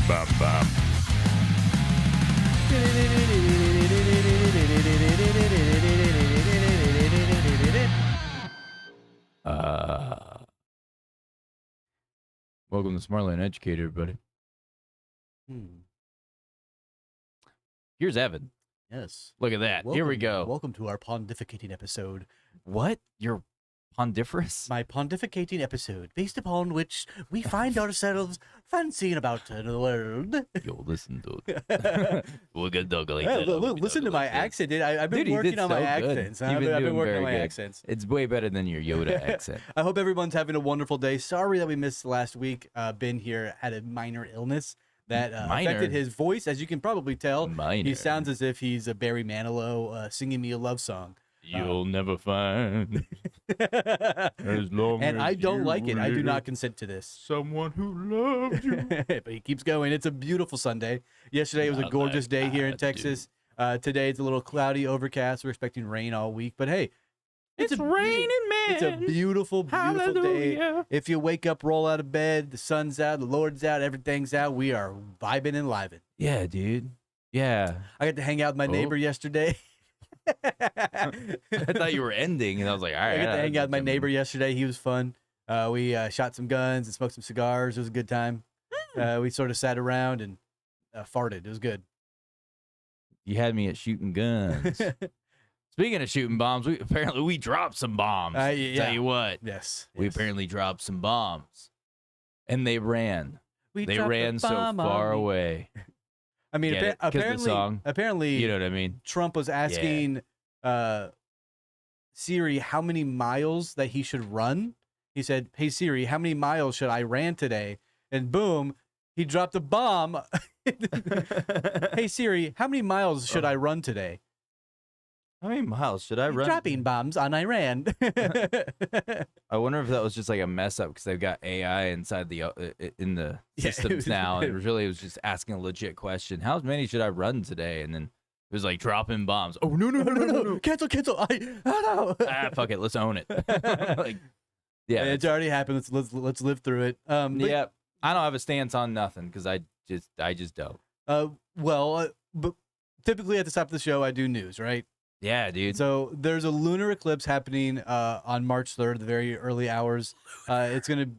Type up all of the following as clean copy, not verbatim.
Bop, bop. Welcome to Smartly Uneducated, everybody. Here's Evan. Yes. Look at that. Here we go. Welcome to our pontificating episode. What? You're pondiferous? My pontificating episode, based upon which we find ourselves fancying about the world. Yo, listen, dude. We'll get dog like that. Listen to my accent, dude. I've been working on my accents. I've been working on my accents. It's way better than your Yoda accent. I hope everyone's having a wonderful day. Sorry that we missed last week. Ben here had a minor illness that affected his voice. As you can probably tell, he sounds as if he's a Barry Manilow singing me a love song. You'll never find as long and as I don't like it. I do live, not consent to this. someone who loves you. But he keeps going. It's a beautiful Sunday. Yesterday was a gorgeous day here in Texas. Today it's a little cloudy, overcast. We're expecting rain all week. But hey, It's raining, man. It's a beautiful, beautiful day. If you wake up, roll out of bed, the sun's out, the Lord's out, everything's out. We are vibing and living. Yeah, dude. Yeah. I got to hang out with my neighbor yesterday. I thought you were ending, and I was like, all right. I got to hang out with my neighbor yesterday. He was fun. We shot some guns and smoked some cigars. It was a good time. We sort of sat around and farted. It was good. You had me at shooting guns. Speaking of shooting bombs, we dropped some bombs. Yeah. Tell you what. Yes. We apparently dropped some bombs. And they ran. They ran so far away. I mean, apparently, you know what I mean? Trump was asking Siri how many miles that he should run. He said, "Hey Siri, how many miles should I run today?" And boom, he dropped a bomb. Hey Siri, how many miles should I run today? How many miles should I run? Dropping bombs on Iran. I wonder if that was just like a mess up because they've got AI inside in the systems now. And it was just asking a legit question. How many should I run today? And then it was like dropping bombs. Oh, no. Cancel. No. Fuck it. Let's own it. Yeah. It's already happened. Let's live through it. Yeah. I don't have a stance on nothing because I just don't. But typically at the top of the show, I do news, right? Yeah, dude. So there's a lunar eclipse happening on March 3rd, the very early hours. It's going to...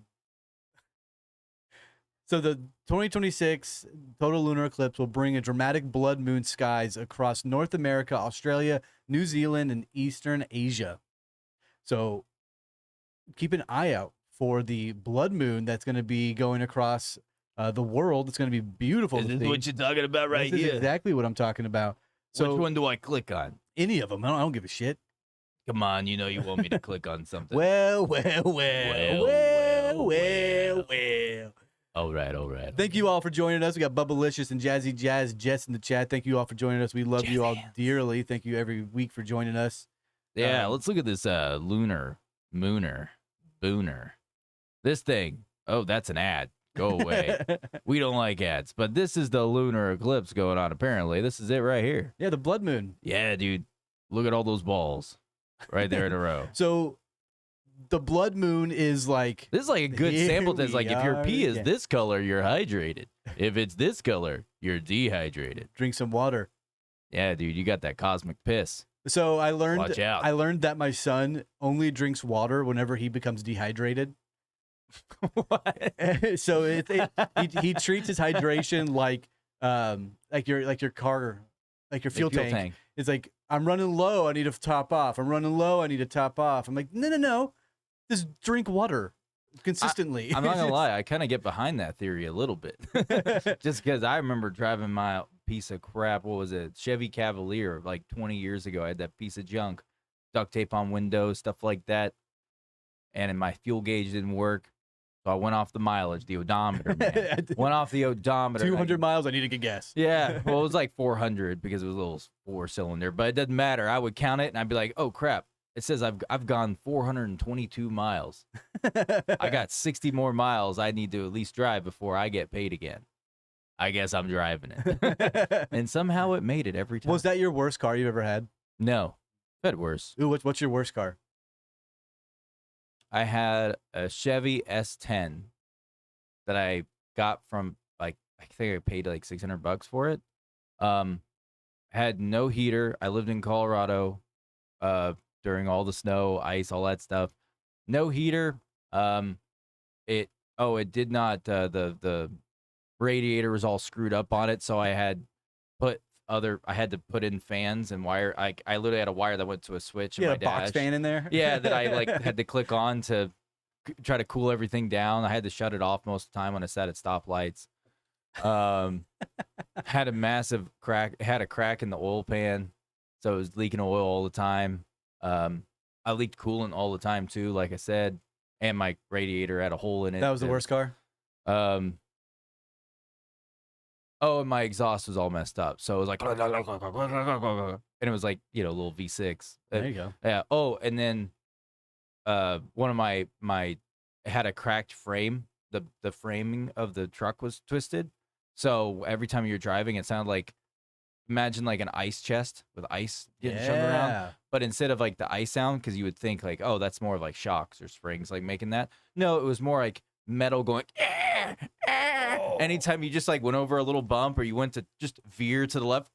So the 2026 total lunar eclipse will bring a dramatic blood moon skies across North America, Australia, New Zealand, and Eastern Asia. So keep an eye out for the blood moon that's going to be going across the world. It's going to be beautiful. This is what you're talking about right here. This is exactly what I'm talking about. So, which one do I click on? Any of them. I don't give a shit. Come on, you know you want me to click on something. Well. All right. Thank you all for joining us. We got Bubbalicious and Jazzy Jazz Jess in the chat. Thank you all for joining us. We love you all dearly. Thank you every week for joining us. Yeah, let's look at this lunar mooner booner. This thing. Oh, that's an ad. Go away. We don't like ads. But this is the lunar eclipse going on, apparently. This is it right here. Yeah, the blood moon. Yeah, dude. Look at all those balls right there in a row. So the blood moon is like... This is like a good sample test. Like, if your pee is this color, you're hydrated. If it's this color, you're dehydrated. Drink some water. Yeah, dude. You got that cosmic piss. So I learned... Watch out. I learned that my son only drinks water whenever he becomes dehydrated. What? So he treats his hydration like your car, like your fuel tank. It's like, I'm running low, I need to top off. I'm running low, I need to top off. I'm like, no, just drink water consistently. I'm not gonna lie, I kind of get behind that theory a little bit, just because I remember driving my piece of crap. What was it? Chevy Cavalier, like 20 years ago. I had that piece of junk, duct tape on windows, stuff like that, and my fuel gauge didn't work. So I went off the mileage, the odometer, man. Went off the odometer. 200 miles, I need to get gas. Yeah, well, it was like 400 because it was a little 4-cylinder, but it doesn't matter. I would count it, and I'd be like, oh, crap. It says I've gone 422 miles. I got 60 more miles I need to at least drive before I get paid again. I guess I'm driving it. And somehow it made it every time. Was that your worst car you've ever had? No. I've had worse. Ooh, what's your worst car? I had a Chevy S10 that I got from like I think I paid like $600 for it. Um, had no heater. I lived in Colorado during all the snow, ice, all that stuff. No heater. Um, it did not the radiator was all screwed up on it, so I had to put in fans and wire. I literally had a wire that went to a switch in You my had a box dash. fan in there. Yeah, that I like had to click on to try to cool everything down. I had to shut it off most of the time when I sat at stoplights. Had a massive crack. Had a crack in the oil pan, so it was leaking oil all the time. I leaked coolant all the time too, like I said, and my radiator had a hole in it. That was the worst car. Oh, and my exhaust was all messed up, so it was like, and it was like a little V6. There you go. Yeah. Oh, and then one of my had a cracked frame. The framing of the truck was twisted, so every time you're driving, it sounded like, imagine like an ice chest with ice getting shoved around. But instead of like the ice sound, because you would think like, oh, that's more of like shocks or springs like making that. No, it was more like metal going. Anytime you just like went over a little bump or you went to just veer to the left,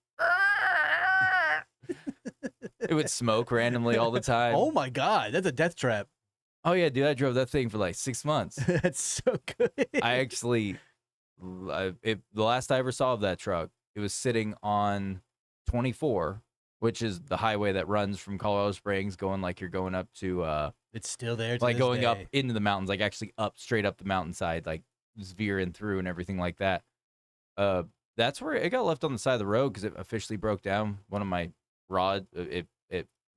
it would smoke randomly all the time. Oh my God, that's a death trap. Oh yeah, dude, I drove that thing for like 6 months. That's so good. I actually, the last I ever saw of that truck, it was sitting on 24, which is the highway that runs from Colorado Springs, going like you're going up to it's still there. To like this going day. up into the mountains, like actually up straight up the mountainside, like veering through and everything like that. That's where it got left on the side of the road because it officially broke down. One of my rod, it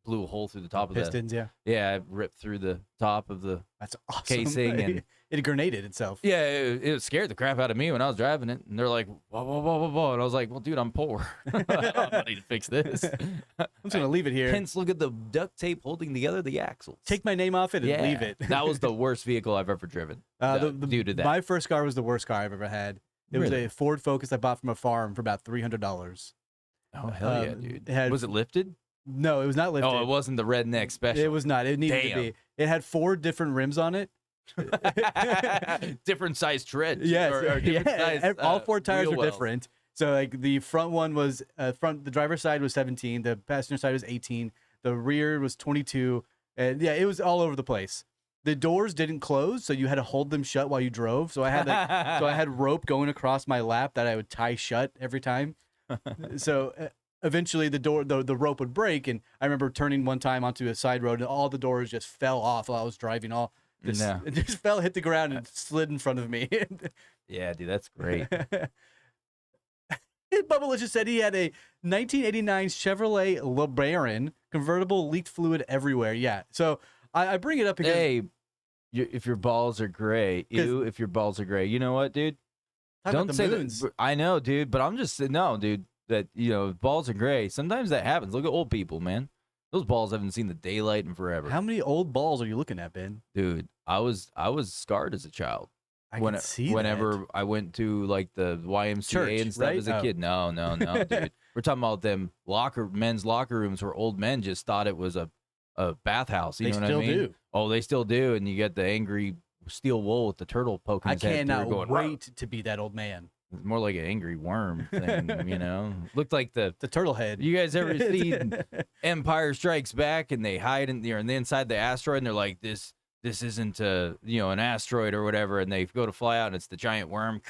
blew a hole through the top of pistons. the yeah, it ripped through the top of the That's awesome. casing and it grenaded itself. yeah, it scared the crap out of me when I was driving it. And they're like, whoa, whoa, whoa, whoa, whoa. And I was like, well, dude, I'm poor. I need to fix this. I'm just going to leave it here. Hence, look at the duct tape holding together the axles. Take my name off it and leave it. That was the worst vehicle I've ever driven due to that. My first car was the worst car I've ever had. It was a Ford Focus I bought from a farm for about $300. Oh, hell yeah, dude. Was it lifted? No, it was not lifted. Oh, it wasn't the redneck special. It was not. It needed to be. It had 4 different rims on it. Different size treads. Yes, size, all 4 tires were wheel wells. different. So like the front one was the driver's side was 17, the passenger side was 18, the rear was 22, and yeah, it was all over the place. The doors didn't close, so you had to hold them shut while you drove. So I had rope going across my lap that I would tie shut every time. So eventually the rope would break, and I remember turning one time onto a side road and all the doors just fell off while I was driving. It just fell, hit the ground, and slid in front of me. Yeah, dude, that's great. Bubba just said he had a 1989 Chevrolet LeBaron convertible, leaked fluid everywhere. Yeah, so I bring it up because hey, if your balls are gray, if your balls are gray, you know what, dude? Don't say that. I know, dude, but I'm just no, dude. That balls are gray. Sometimes that happens. Look at old people, man. Those balls haven't seen the daylight in forever. How many old balls are you looking at, Ben? Dude, I was scarred as a child. I can see whenever I went to like the YMCA Church, and stuff right? as a kid. No, dude. We're talking about them men's locker rooms where old men just thought it was a bathhouse. You know what I mean? They still do. Oh, they still do. And you get the angry steel wool with the turtle poking his head through. I cannot going, wait to be that old man. It's more like an angry worm thing, Looked like the turtle head. You guys ever seen Empire Strikes Back and they hide in there and they inside the asteroid and they're like, this isn't an asteroid or whatever, and they go to fly out and it's the giant worm.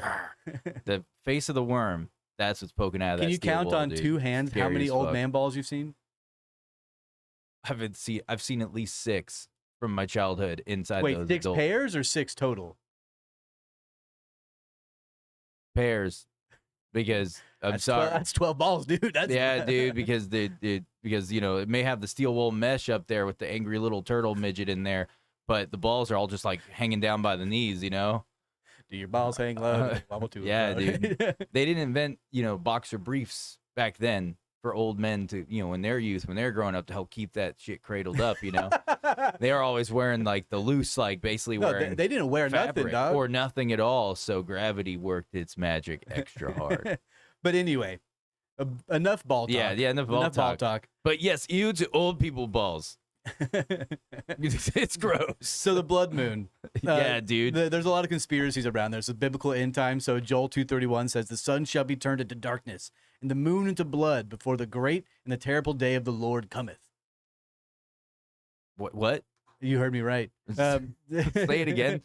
The face of the worm, that's what's poking out of that. Can you count wall, on dude. 2 hands Scary how many as old fuck. man balls you've seen? I've seen at least 6 from my childhood inside Wait, those 6 adult pairs or 6 total? pairs, because I'm sorry. That's 12 balls, dude. Yeah, dude, because it may have the steel wool mesh up there with the angry little turtle midget in there, but the balls are all just like hanging down by the knees, Do your balls hang low? Wobble too yeah, low. dude. They didn't invent, boxer briefs back then for old men to, in their youth, when they're growing up, to help keep that shit cradled up, They are always wearing like the loose, like basically wearing they didn't wear nothing, fabric dog. or nothing at all. So gravity worked its magic extra hard. But anyway, enough ball talk. Yeah, enough ball talk. But yes, ew to old people balls. It's gross. So the blood moon. Yeah, dude. There's a lot of conspiracies around. There's a biblical end time. So Joel 2:31 says the sun shall be turned into darkness and the moon into blood before the great and the terrible day of the Lord cometh. What? You heard me right. Say it again.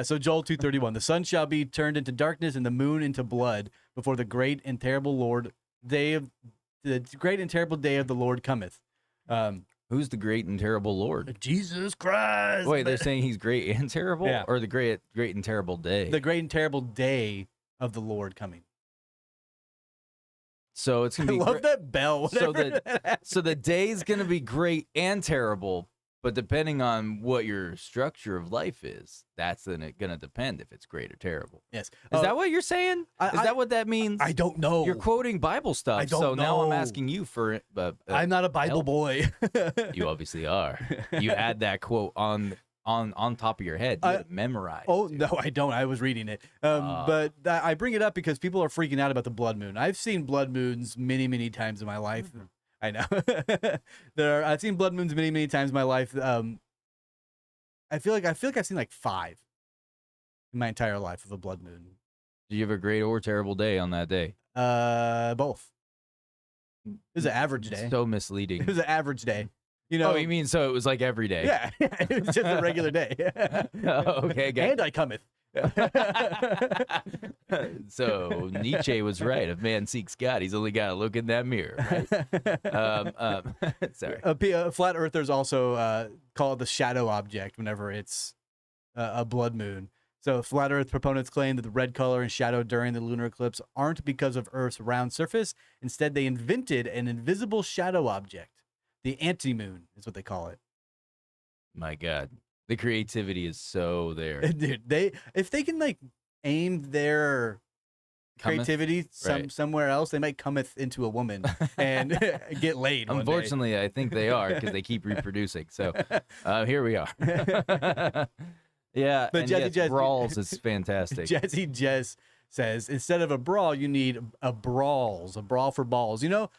So Joel 2:31, the sun shall be turned into darkness and the moon into blood before the great and terrible day of the Lord cometh. Who's the great and terrible Lord? Jesus Christ. Wait, they're saying he's great and terrible, Yeah. or the great and terrible day? The great and terrible day of the Lord coming. So it's gonna I be. love that bell. So whatever. So the day's gonna be great and terrible, but depending on what your structure of life is, that's then it gonna depend if it's great or terrible. Yes. Is that what you're saying? Is that what that means? I don't know. You're quoting Bible stuff, I don't so now I'm know. asking you for. I'm not a Bible help. boy. You obviously are. You had that quote on top of your head. You had it memorized. Oh, no, I don't. I was reading it. But I bring it up because people are freaking out about the blood moon. I've seen blood moons many, many times in my life. Mm-hmm. I know. I've seen blood moons many, many times in my life. I feel like I've seen like 5 in my entire life of a blood moon. Do you have a great or terrible day on that day? Both. It was an average day. So It misleading. was an average day. You know. Oh, you mean so it was like every day? Yeah, it was just a regular day. Oh, okay, got And I cometh. So Nietzsche was right. If man seeks God, he's only got to look in that mirror, right? Sorry. Flat earthers also call it the shadow object whenever it's a blood moon. So flat earth proponents claim that the red color and shadow during the lunar eclipse aren't because of Earth's round surface. Instead, they invented an invisible shadow object. The anti-moon is what they call it. My God, the creativity is so there. Dude, if they can like aim their Cometh? creativity Right. somewhere else, they might cometh into a woman and get laid. one day. Unfortunately, I think they are because they keep reproducing. So here we are. Yeah, But and Jazzy yes, Jazz- Brawls is fantastic. Jazzy Jess says instead of a brawl, you need a brawl for balls. You know,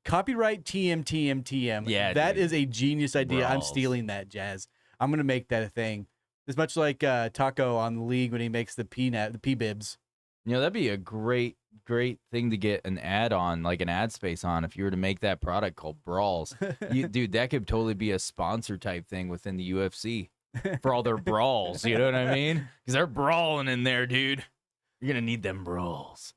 copyright TM. Yeah, that dude. is a genius idea. I'm Brawls. stealing that, Jazz. I'm gonna make that a thing. As much like Taco on the league when he makes the P bibs. You know, that'd be a great thing to get an ad on, like an ad space on, if you were to make that product called Brawls. Dude, that could totally be a sponsor type thing within the UFC for all their brawls. You know what I mean? Because they're brawling in there, dude. You're gonna need them brawls.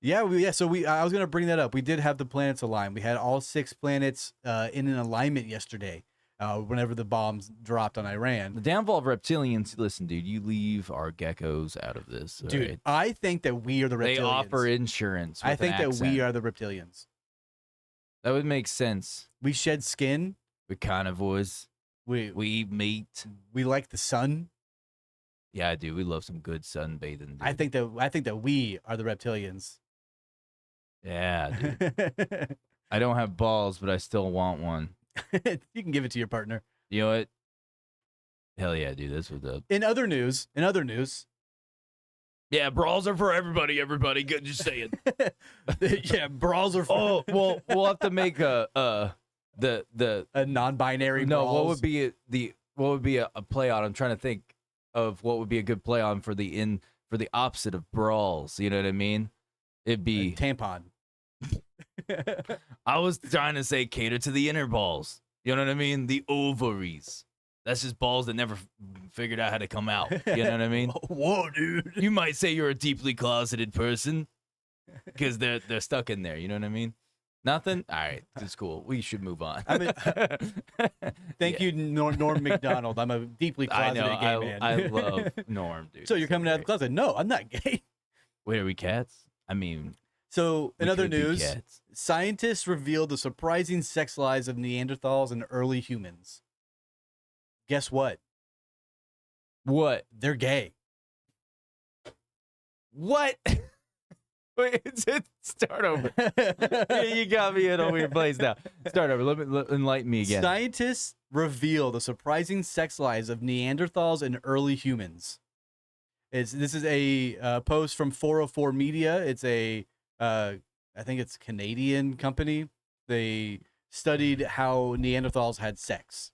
Yeah. So I was gonna bring that up. We did have the planets align. We had all 6 planets in an alignment yesterday. Whenever the bombs dropped on Iran. The downfall of reptilians. Listen, dude, you leave our geckos out of this. all Dude, right? I think that we are the reptilians. They offer insurance. I with think an that we accent. are the reptilians. That would make sense. We shed skin. We're carnivores. We We eat meat. we like the sun. Yeah, dude, we love some good sunbathing. Dude. I think that we are the reptilians. Yeah, dude. I don't have balls, but I still want one. You can give it to your partner. You know what? Hell yeah, dude. That's what's up. In other news, Yeah, brawls are for everybody. Everybody, good. Just saying. yeah, brawls are for Oh well, we'll have to make a the a non-binary. no. brawls. What would be a play on? I'm trying to think of what would be a good play on for the opposite of brawls. You know what I mean? It'd A be. tampon? I was trying to say cater to the inner balls. You know what I mean? The ovaries. That's just balls that never figured out how to come out. You know what I mean? Whoa, dude. You might say you're a deeply closeted person because they're stuck in there. You know what I mean? Nothing? All right. It's cool. We should move on. I mean, Thank you, Norm McDonald. I'm a deeply I closeted know. gay man. I love Norm, dude. So you're This is coming out of the great. closet? No, I'm not gay. Wait, are we cats? I mean, So in we other could be news, cats. scientists revealed the surprising sex lives of Neanderthals and early humans. Guess what? What? They're gay. What? Wait, start over. You got me in a weird place now. Start over. Enlighten me again. Scientists reveal the surprising sex lives of Neanderthals and early humans. This is a post from 404 Media. It's I think it's a Canadian company. They studied how Neanderthals had sex,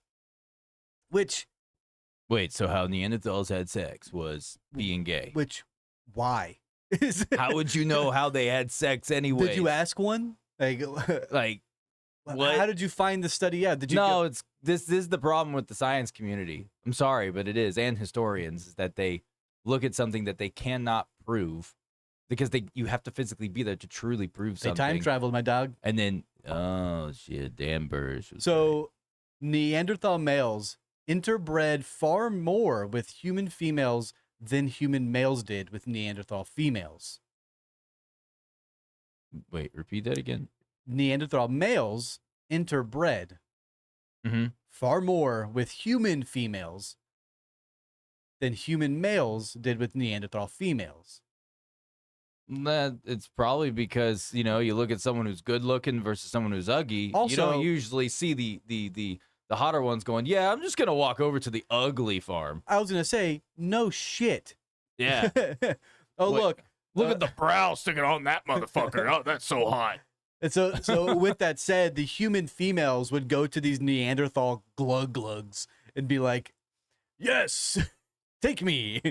which Wait, so how Neanderthals had sex was being gay? why? How would you know how they had sex anyway? Did you ask one? Like, what? How did you find the study out? Did you No, it's this is the problem with the science community. I'm sorry, but it is, and historians, is that they look at something that they cannot prove because you have to physically be there to truly prove They something. time traveled, my dog. And then, oh shit, damn Burris. So Neanderthal males interbred far more with human females than human males did with Neanderthal females. Wait, repeat that again. Neanderthal males interbred Mm-hmm. far more with human females than human males did with Neanderthal females. That it's probably because you look at someone who's good looking versus someone who's ugly. You Also- don't usually see the hotter ones going, yeah, I'm just gonna walk over to the ugly farm. I was gonna say, no shit. Yeah, Oh, Wait. look. at the brow sticking on that motherfucker. Oh, that's so hot. And so with that said, the human females would go to these Neanderthal glugs and be like, yes, take me.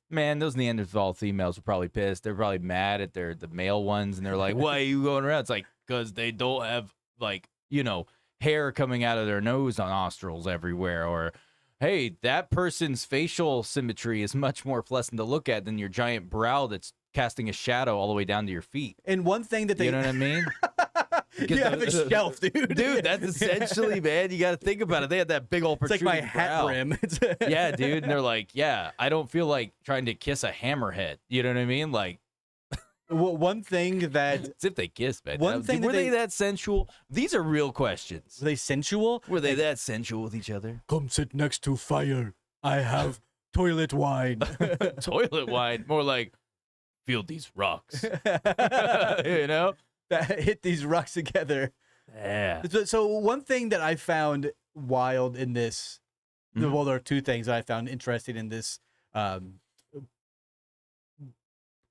Man, those Neanderthal females were probably pissed. They're probably mad at the male ones, and they're like, "Why are you going around?" It's like because they don't have hair coming out of their nose and nostrils everywhere, or hey, that person's facial symmetry is much more pleasant to look at than your giant brow that's casting a shadow all the way down to your feet. And one thing that they You know what I mean? you have a shelf, dude. Dude, that's essentially, man. You got to think about it. They had that big old It's like protruding my hat brow. brim. Yeah, dude. And they're like, yeah, I don't feel like trying to kiss a hammerhead. You know what I mean? Like, Well, one thing that as if they kissed, man. One thing were that they they- that sensual? These are real questions. were they sensual? Were they that sensual with each other? Come sit next to fire. I have toilet wine. Toilet wine. More like, feel these rocks. That hit these rocks together. Yeah. So one thing that I found wild in this, Mhm. well, there are two things that I found interesting in this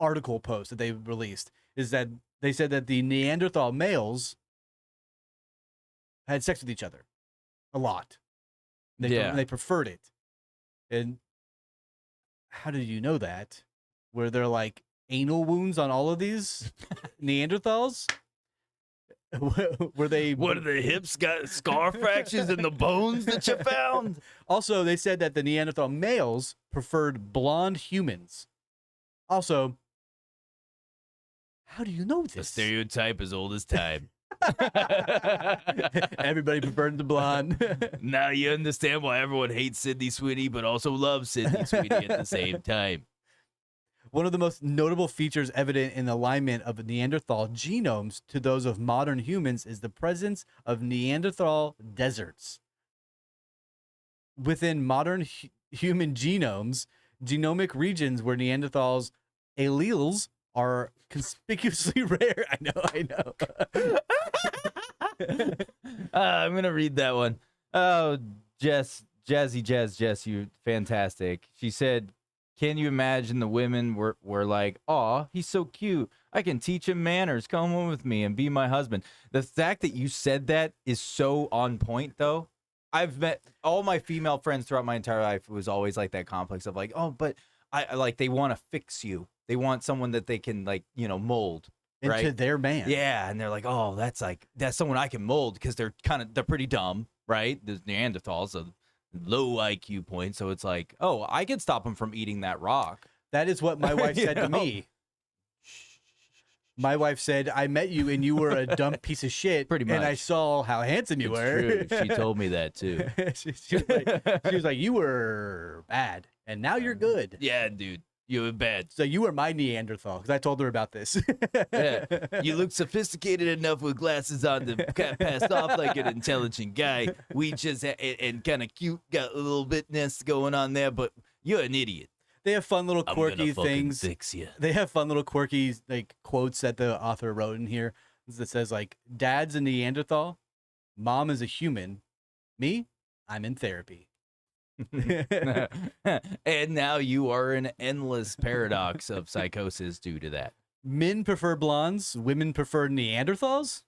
article post that they released, is that they said that the Neanderthal males had sex with each other a lot. Yeah. They preferred it. And how did you know that? Were there like anal wounds on all of these Neanderthals? Were they? What are the hips got scar fractures in the bones that you found? Also, they said that the Neanderthal males preferred blonde humans. Also, how do you know The this? stereotype as old as time. Everybody preferred the blonde. Now you understand why everyone hates Sydney Sweeney, but also loves Sydney Sweeney at the same time. One of the most notable features evident in the alignment of Neanderthal genomes to those of modern humans is the presence of Neanderthal deserts. Within modern human genomes, genomic regions where Neanderthals' alleles are conspicuously rare. I know. I'm going to read that one. Oh, Jess, you fantastic. She said, can you imagine the women were like, aw, he's so cute. I can teach him manners. Come home with me and be my husband. The fact that you said that is so on point, though. I've met all my female friends throughout my entire life. It was always like that complex of like, oh, but I like they want to fix you. They want someone that they can mold. Into Right? their man. Yeah, and they're like, oh, that's someone I can mold because they're pretty dumb, right? There's Neanderthals, a low IQ point, so it's like, oh, I can stop them from eating that rock. That is what my wife You said to know? me. My wife said, I met you and you were a dumb piece of shit. Pretty And I much. saw how handsome you It's were. true. She told me that too. she was like, you were bad. And now you're good. Yeah, dude, you were bad. So you were my Neanderthal, because I told her about this. Yeah, you look sophisticated enough with glasses on to pass off like an intelligent guy. We just and kind of cute, got a little bitness going on there, but you're an idiot. They have fun little I'm quirky gonna fucking things. fix you. They have fun little quirky quotes that the author wrote in here that says like, Dad's a Neanderthal, Mom is a human, me, I'm in therapy. And now you are an endless paradox of psychosis due to that. Men prefer blondes, women prefer Neanderthals.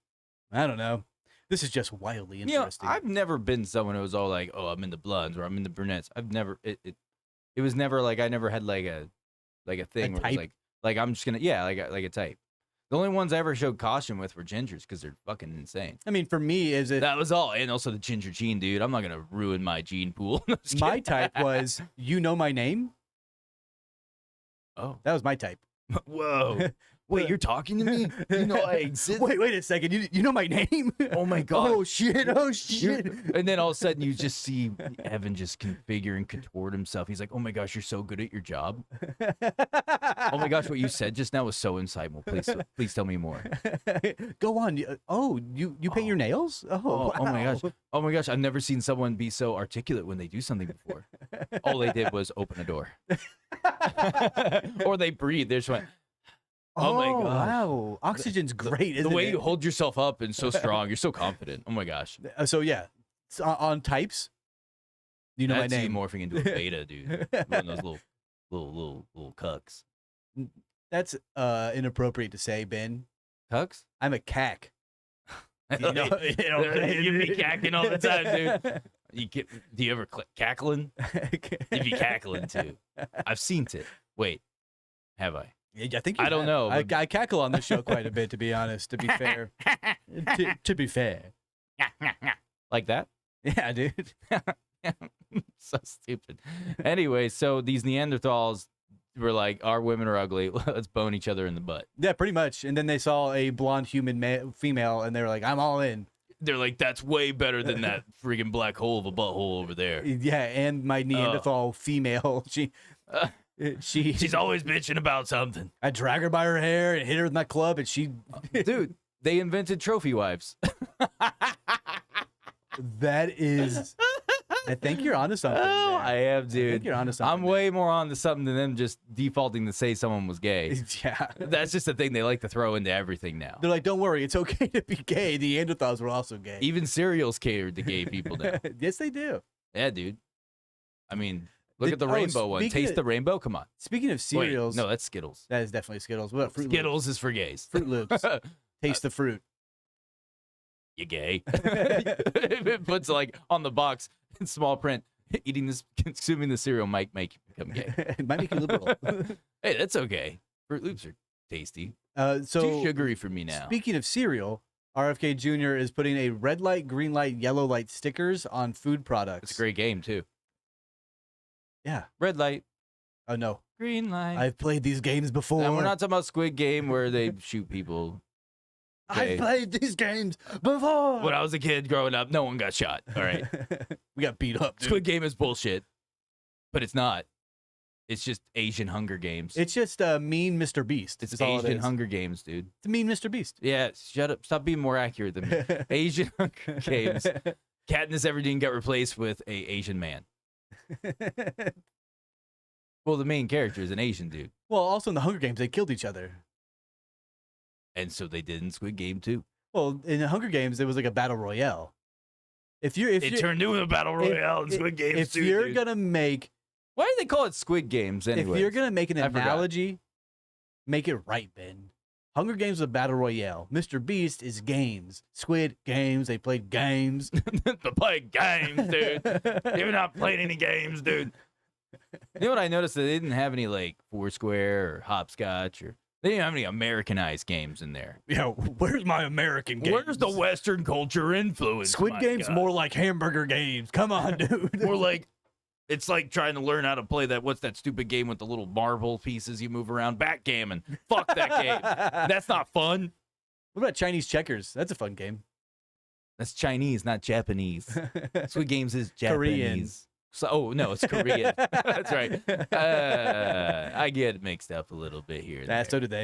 I don't know. This is just wildly interesting. I've never been someone who was all like, "Oh, I'm in the blondes" or "I'm in the brunettes." I've never. It was never like I never had like a thing where it was like I'm just gonna like a type. The only ones I ever showed caution with were gingers because they're fucking insane. I mean, for me, that was all, and also the ginger gene, dude. I'm not gonna ruin my gene pool. My type was you know my name. Oh, that was my type. Whoa. Wait, you're talking to me? You know I exist? Wait a second. You know my name? Oh, my God. Oh, shit. And then all of a sudden you just see Evan just configure and contort himself. He's like, oh, my gosh, you're so good at your job. Oh, my gosh, what you said just now was so insightful. Please tell me more. Go on. Oh, you paint your nails? Oh, wow. Oh, my gosh. Oh, my gosh. I've never seen someone be so articulate when they do something before. All they did was open a door. Or they breathe. They just went... Oh my god! Wow, oxygen's great. Isn't the way it? you hold yourself up and so strong, you're so confident. Oh my gosh! So yeah, on types, you know That's my name. Morphing into a beta, dude. One of those little cucks. That's inappropriate to say, Ben. Cucks? I'm a cack. You be cacking all the time, dude. Do you ever cackling? You be cackling too. I've seen it. Wait, have I? I think I don't know. I cackle on this show quite a bit, to be honest. To be fair, to be fair, like that? Yeah, dude. So stupid. Anyway, so these Neanderthals were like, "Our women are ugly. Let's bone each other in the butt." Yeah, pretty much. And then they saw a blonde female, and they were like, "I'm all in." They're like, "That's way better than that freaking black hole of a butthole over there." Yeah, and my Neanderthal female, she's always bitching about something. I drag her by her hair and hit her with my club, and she... Dude, they invented trophy wives. That is... I think you're onto something there. I am, dude. I think you're onto something. I'm way more onto something than them just defaulting to say someone was gay. Yeah. That's just a thing they like to throw into everything now. They're like, don't worry, it's okay to be gay. The Neanderthals were also gay. Even cereals catered to gay people now. Yes, they do. Yeah, dude. I mean... Look at the rainbow one. Taste the rainbow. Come on. Speaking of cereals, wait, no, that's Skittles. That is definitely Skittles. What Fruit Skittles Loops? is for gays. Fruit Loops. Taste the fruit. You gay? It puts like on the box in small print. Consuming the cereal might make you become gay. It might make you liberal. Hey, that's okay. Fruit Loops are tasty. So too sugary for me now. Speaking of cereal, RFK Jr. is putting a red light, green light, yellow light stickers on food products. It's a great game too. Yeah. Red light. Oh, no. Green light. I've played these games before. And we're not talking about Squid Game where they shoot people. Okay. I've played these games before. When I was a kid growing up, no one got shot. All right. We got beat up, dude. Squid Game is bullshit. But it's not. It's just Asian Hunger Games. It's just mean Mr. Beast. It's Asian Hunger Games, dude. It's mean Mr. Beast. Yeah, shut up. Stop being more accurate than me. Asian Hunger Games. Katniss Everdeen got replaced with a Asian man. Well, the main character is an Asian dude. Well, also in the Hunger Games, they killed each other. And so they did in Squid Game too. Well, in the Hunger Games, it was like a battle royale. It turned into a battle royale in Squid Games too. If you're gonna make, why do they call it Squid Games anyway? If you're gonna make an analogy, make it right, Ben. Hunger Games is a battle royale. Mr. Beast is games. Squid Games, they played games. They played games, dude. They've not played any games, dude. You know what I noticed? That they didn't have any like Foursquare or Hopscotch, or they didn't have any Americanized games in there. Yeah, where's my American games? Where's the Western culture influence? Squid Game's more like hamburger games. Come on, dude. More like, it's like trying to learn how to play that. What's that stupid game with the little marble pieces you move around? Backgammon. Fuck that game. That's not fun. What about Chinese checkers? That's a fun game. That's Chinese, not Japanese. Squid Games is Japanese. Korean. So, oh, no, it's Korean. That's right. I get it mixed up a little bit here. So do they.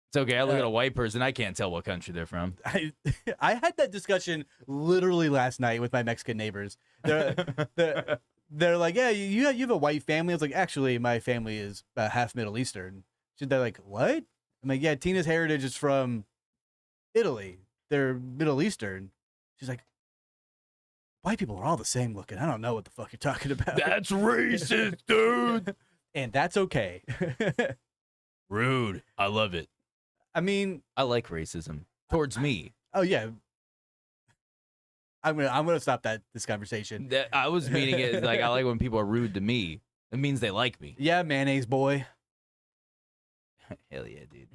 It's okay. I look at a white person. I can't tell what country they're from. I had that discussion literally last night with my Mexican neighbors. They're like, yeah, you have a white family. I was like, actually, my family is half Middle Eastern. They're like, what? I'm like, yeah, Tina's heritage is from Italy. They're Middle Eastern. She's like, white people are all the same looking. I don't know what the fuck you're talking about. That's racist, dude. And that's okay. Rude. I love it. I mean, I like racism towards me. Oh, yeah. I'm gonna stop this conversation. I was meaning it like I like when people are rude to me. It means they like me. Yeah, mayonnaise boy. Hell yeah, dude.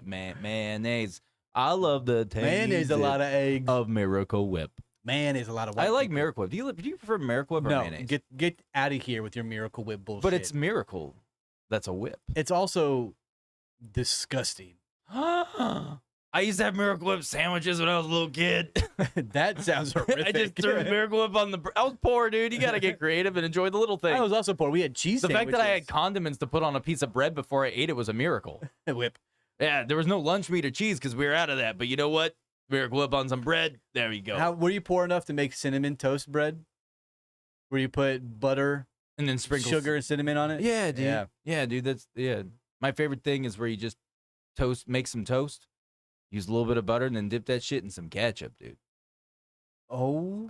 Mayonnaise. I love the taste Mayonnaise a lot of eggs. of Miracle Whip. Mayonnaise a lot of. I like people. Miracle Whip. Do you prefer Miracle Whip or No, mayonnaise? get out of here with your Miracle Whip bullshit. But it's Miracle. That's a whip. It's also disgusting. I used to have Miracle Whip sandwiches when I was a little kid. That sounds horrific. I just threw Miracle Whip on the. I was poor, dude. You gotta get creative and enjoy the little things. I was also poor. We had cheese. The fact that I had sandwiches. condiments to put on a piece of bread before I ate it was a miracle. Whip. Yeah, there was no lunch meat or cheese because we were out of that. But you know what? Miracle Whip on some bread. There we go. Were you poor enough to make cinnamon toast bread? Where you put butter, And then sprinkle sugar, and cinnamon on it? Yeah, dude. Yeah. Yeah, dude. That's My favorite thing is where you just make some toast, use a little bit of butter, and then dip that shit in some ketchup, dude. Oh,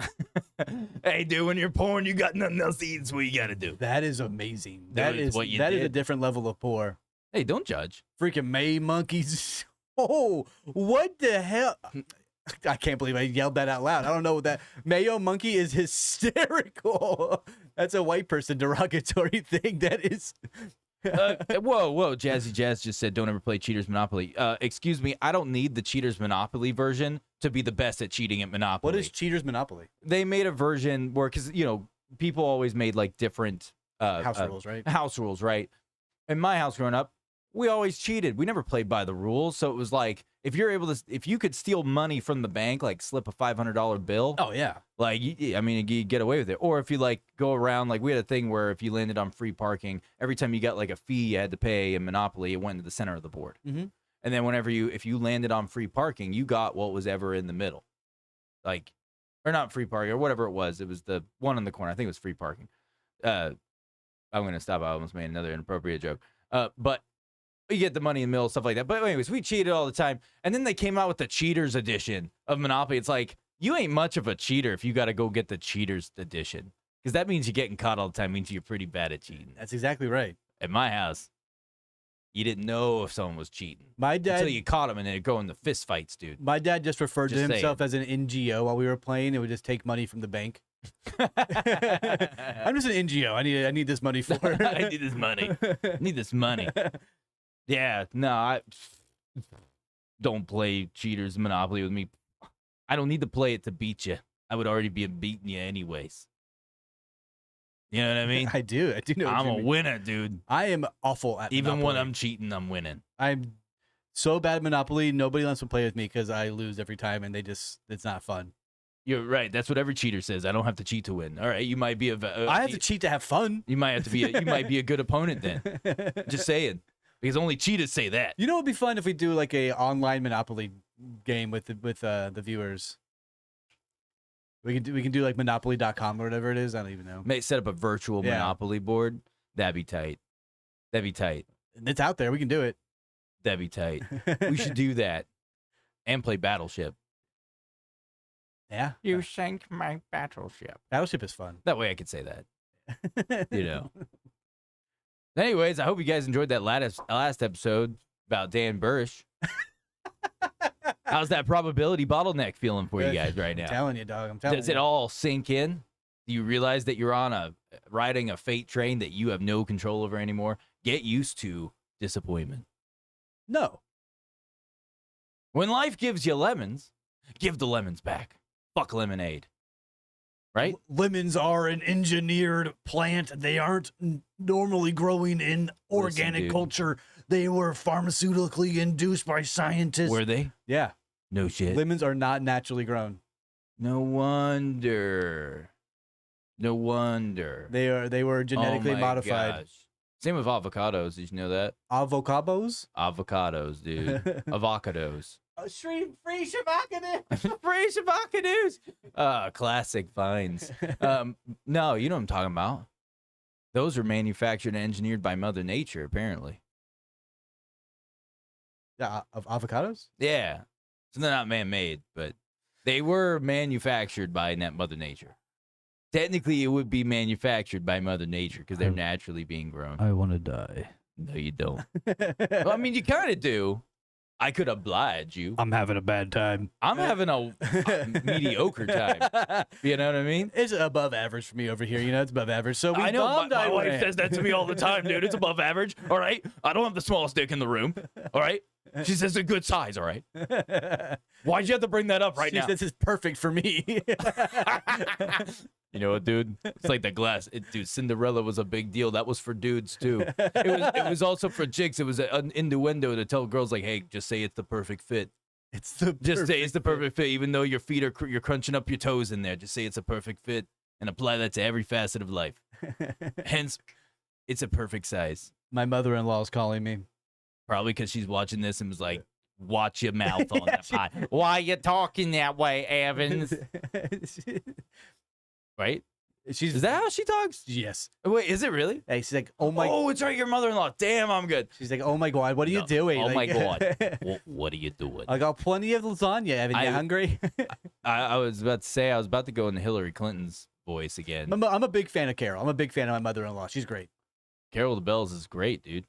Hey, dude, when you're poor, you got nothing else to eat. That's what you gotta do. that is amazing. That That is is what you that is a did. different level of poor. Hey, don't judge. Freaking May monkeys. Oh, what the hell? I can't believe I yelled that out loud. I don't know what that Mayo monkey is hysterical. That's a white person derogatory thing. That is. Whoa. Jazzy Jazz just said, don't ever play Cheaters Monopoly. Excuse me, I don't need the Cheaters Monopoly version to be the best at cheating at Monopoly. What is Cheaters Monopoly? They made a version where, because, people always made like different House rules, right? house rules, right? In my house growing up, we always cheated. We never played by the rules. So it was like, if you could steal money from the bank, like slip a $500 bill, Oh yeah. like, you get away with it. Or if you like go around, like we had a thing where if you landed on free parking, every time you got like a fee you had to pay in Monopoly, it went to the center of the board. Mm-hmm. And then if you landed on free parking, you got what was ever in the middle. Like, or not free parking or whatever it was. It was the one in the corner. I think it was free parking. I'm going to stop. I almost made another inappropriate joke. But you get the money in the middle, stuff like that. But anyways, we cheated all the time. And then they came out with the Cheaters edition of Monopoly. It's like, you ain't much of a cheater if you got to go get the Cheaters edition. Because that means you're getting caught all the time. Means you're pretty bad at cheating. That's exactly right. At my house, you didn't know if someone was cheating. My dad. Until you caught them and they'd go into fist fights, dude. My dad just referred Just to himself as an NGO while we were playing. It would just take money from the bank. I'm just an NGO. I need this money for. I need this money. I need this money. Yeah, no, I don't play Cheaters Monopoly with me. I don't need to play it to beat you. I would already be beating you anyways. You know what I mean? I do know. what I'm you a mean. winner, dude. I am awful at Even when Monopoly. I'm cheating, I'm winning. I'm so bad at Monopoly. Nobody wants to play with me because I lose every time, and it's not fun. You're right. That's what every cheater says. I don't have to cheat to win. All right, you might be I have to cheat to have fun. You might have to be. You might be a good opponent then. Just saying, because only cheaters say that. You know, it'd be fun if we do like a online Monopoly game with the viewers. We can do like Monopoly.com or whatever it is. I don't even know. May set up a virtual Yeah. Monopoly board. That'd be tight. That'd be tight. It's out there. We can do it. That'd be tight. We should do that and play Battleship. Yeah. You sank my battleship. Battleship is fun. That way I could say that. You know. Anyways, I hope you guys enjoyed that last episode about Dan Burrish. How's that probability bottleneck feeling for you guys right I'm now? telling you, dog. I'm telling Does you. it all sink in? Do you realize that you're on riding a fate train that you have no control over anymore? Get used to disappointment. No. When life gives you lemons, give the lemons back. Fuck lemonade. Right? Lemons are an engineered plant. They aren't normally growing in organic dude. culture. They were pharmaceutically induced by scientists. Were they? Yeah. No shit. Lemons are not naturally grown. No wonder. No wonder. They were genetically Oh my modified. gosh. Same with avocados. Did you know that? Avocados? Avocados, dude. Avocados. Free shabakados. Free avocados. Classic finds. No, you know what I'm talking about. Those are manufactured and engineered by Mother Nature, apparently. Yeah, of avocados? Yeah. So they're not man-made, but they were manufactured by Mother Nature. Technically, it would be manufactured by Mother Nature because they're naturally being grown. I want to die. No, you don't. Well, I mean, you kind of do. I could oblige you. I'm having a bad time. I'm having a mediocre time. You know what I mean? It's above average for me over here. You know, it's above average. So we I know, bombed my wife Iran. says that to me all the time, dude. It's above average, all right? I don't have the smallest dick in the room, all right? She says it's a good size, all right? Why'd you have to bring that up right now? She says it's perfect for me. You know what, dude? It's like the glass. Dude, Cinderella was a big deal. That was for dudes, too. It was also for chicks. It was an innuendo to tell girls, like, hey, just say it's the perfect fit. Just say it's the perfect fit, even though your feet are you're crunching up your toes in there. Just say it's a perfect fit and apply that to every facet of life. Hence, it's a perfect size. My mother-in-law is calling me. Probably because she's watching this and was like, watch your mouth on that pot. Why you talking that way, Evans? Right? Is that how she talks? Yes. Wait, is it really? Hey, she's like, oh my. Oh, it's right, your mother-in-law. Damn, I'm good. She's like, oh my God, what are you doing? Oh my Like, God. What are you doing? I got plenty of lasagna. Evan, you hungry? I was about to say, I was about to go into Hillary Clinton's voice again. I'm a big fan of Carol. I'm a big fan of my mother-in-law. She's great. Carol the Bells is great, dude.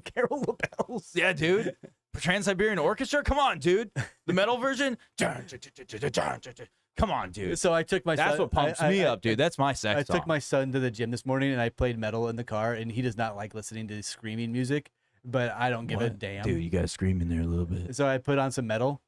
Carol the Bells. Yeah, dude. Trans-Siberian Orchestra? Come on, dude. The metal version? Come on, dude. So I took my That's son, what pumps me up, dude. That's my sex I took my son to the gym this morning and I played metal in the car, and he does not like listening to screaming music, but I don't give a damn. Dude, you got to scream in there a little bit. So I put on some metal,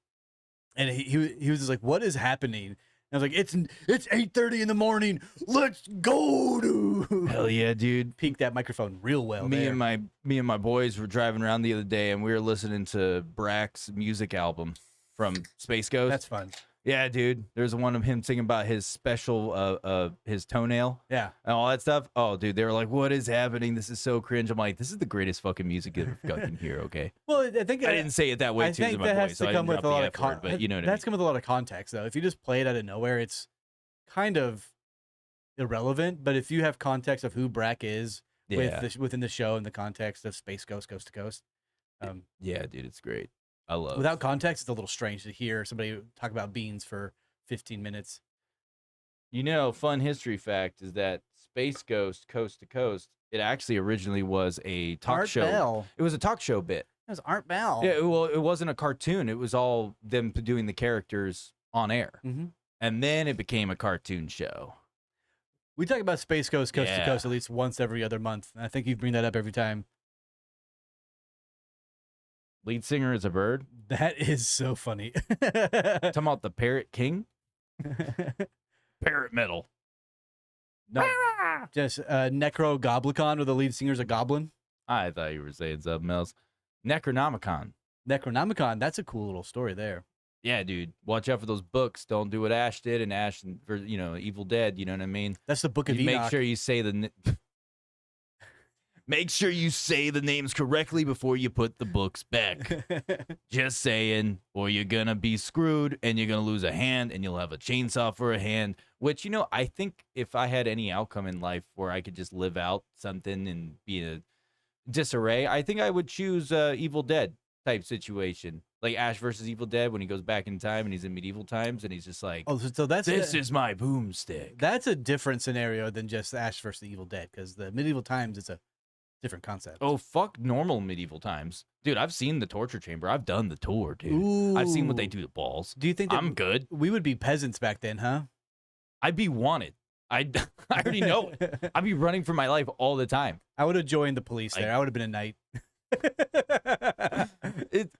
and he was just like, what is happening? And I was like, it's 8:30 in the morning. Let's go, dude. Hell yeah, dude. Peaked that microphone real well. Me and my boys were driving around the other day, and we were listening to Brack's music album from Space Ghost. That's fun. Yeah, dude. There's one of him singing about his special, his toenail. Yeah. And all that stuff. Oh, dude, they were like, what is happening? This is so cringe. I'm like, this is the greatest fucking music you've fucking hear, okay? Well, I think I didn't say it that way, I too, think to my that boy, has so to I come didn't with a lot of drop the F word, but you know what I mean. That's come with a lot of context, though. If you just play it out of nowhere, it's kind of irrelevant. But if you have context of who Brack is within the show and the context of Space Ghost Coast to Coast, yeah, dude, it's great. I love. Without context, it's a little strange to hear somebody talk about beans for 15 minutes. You know, fun history fact is that Space Ghost Coast to Coast, it actually originally was a talk Art show. Bell. It was a talk show bit. It was Art Bell. Yeah, well, it wasn't a cartoon. It was all them doing the characters on air. Mm-hmm. And then it became a cartoon show. We talk about Space Ghost Coast to Yeah. Coast at least once every other month. And I think you bring that up every time. Lead singer is a bird. That is so funny. Talking about the Parrot King? Parrot metal. No, just Necro Goblicon, where the lead singer's a goblin. I thought you were saying something else. Necronomicon. Necronomicon, that's a cool little story there. Yeah, dude. Watch out for those books. Don't do what Ash did, and Ash for Evil Dead. You know what I mean? That's the Book of You Enoch. make sure you say make sure you say the names correctly before you put the books back. Just saying, or you're gonna be screwed, and you're gonna lose a hand, and you'll have a chainsaw for a hand. Which I think if I had any outcome in life where I could just live out something and be in a disarray, I think I would choose Evil Dead type situation, like Ash versus Evil Dead when he goes back in time and he's in medieval times and he's just like, Oh, so that's this is my boomstick. That's a different scenario than just Ash versus the Evil Dead, because the medieval times is a different concept. Oh, fuck normal medieval times. Dude, I've seen the torture chamber. I've done the tour, dude. I've seen what they do to balls. Do you think that I'm good? We would be peasants back then, huh? I'd be wanted. I already know it. I'd be running for my life all the time. I would have joined the police there. I would have been a knight.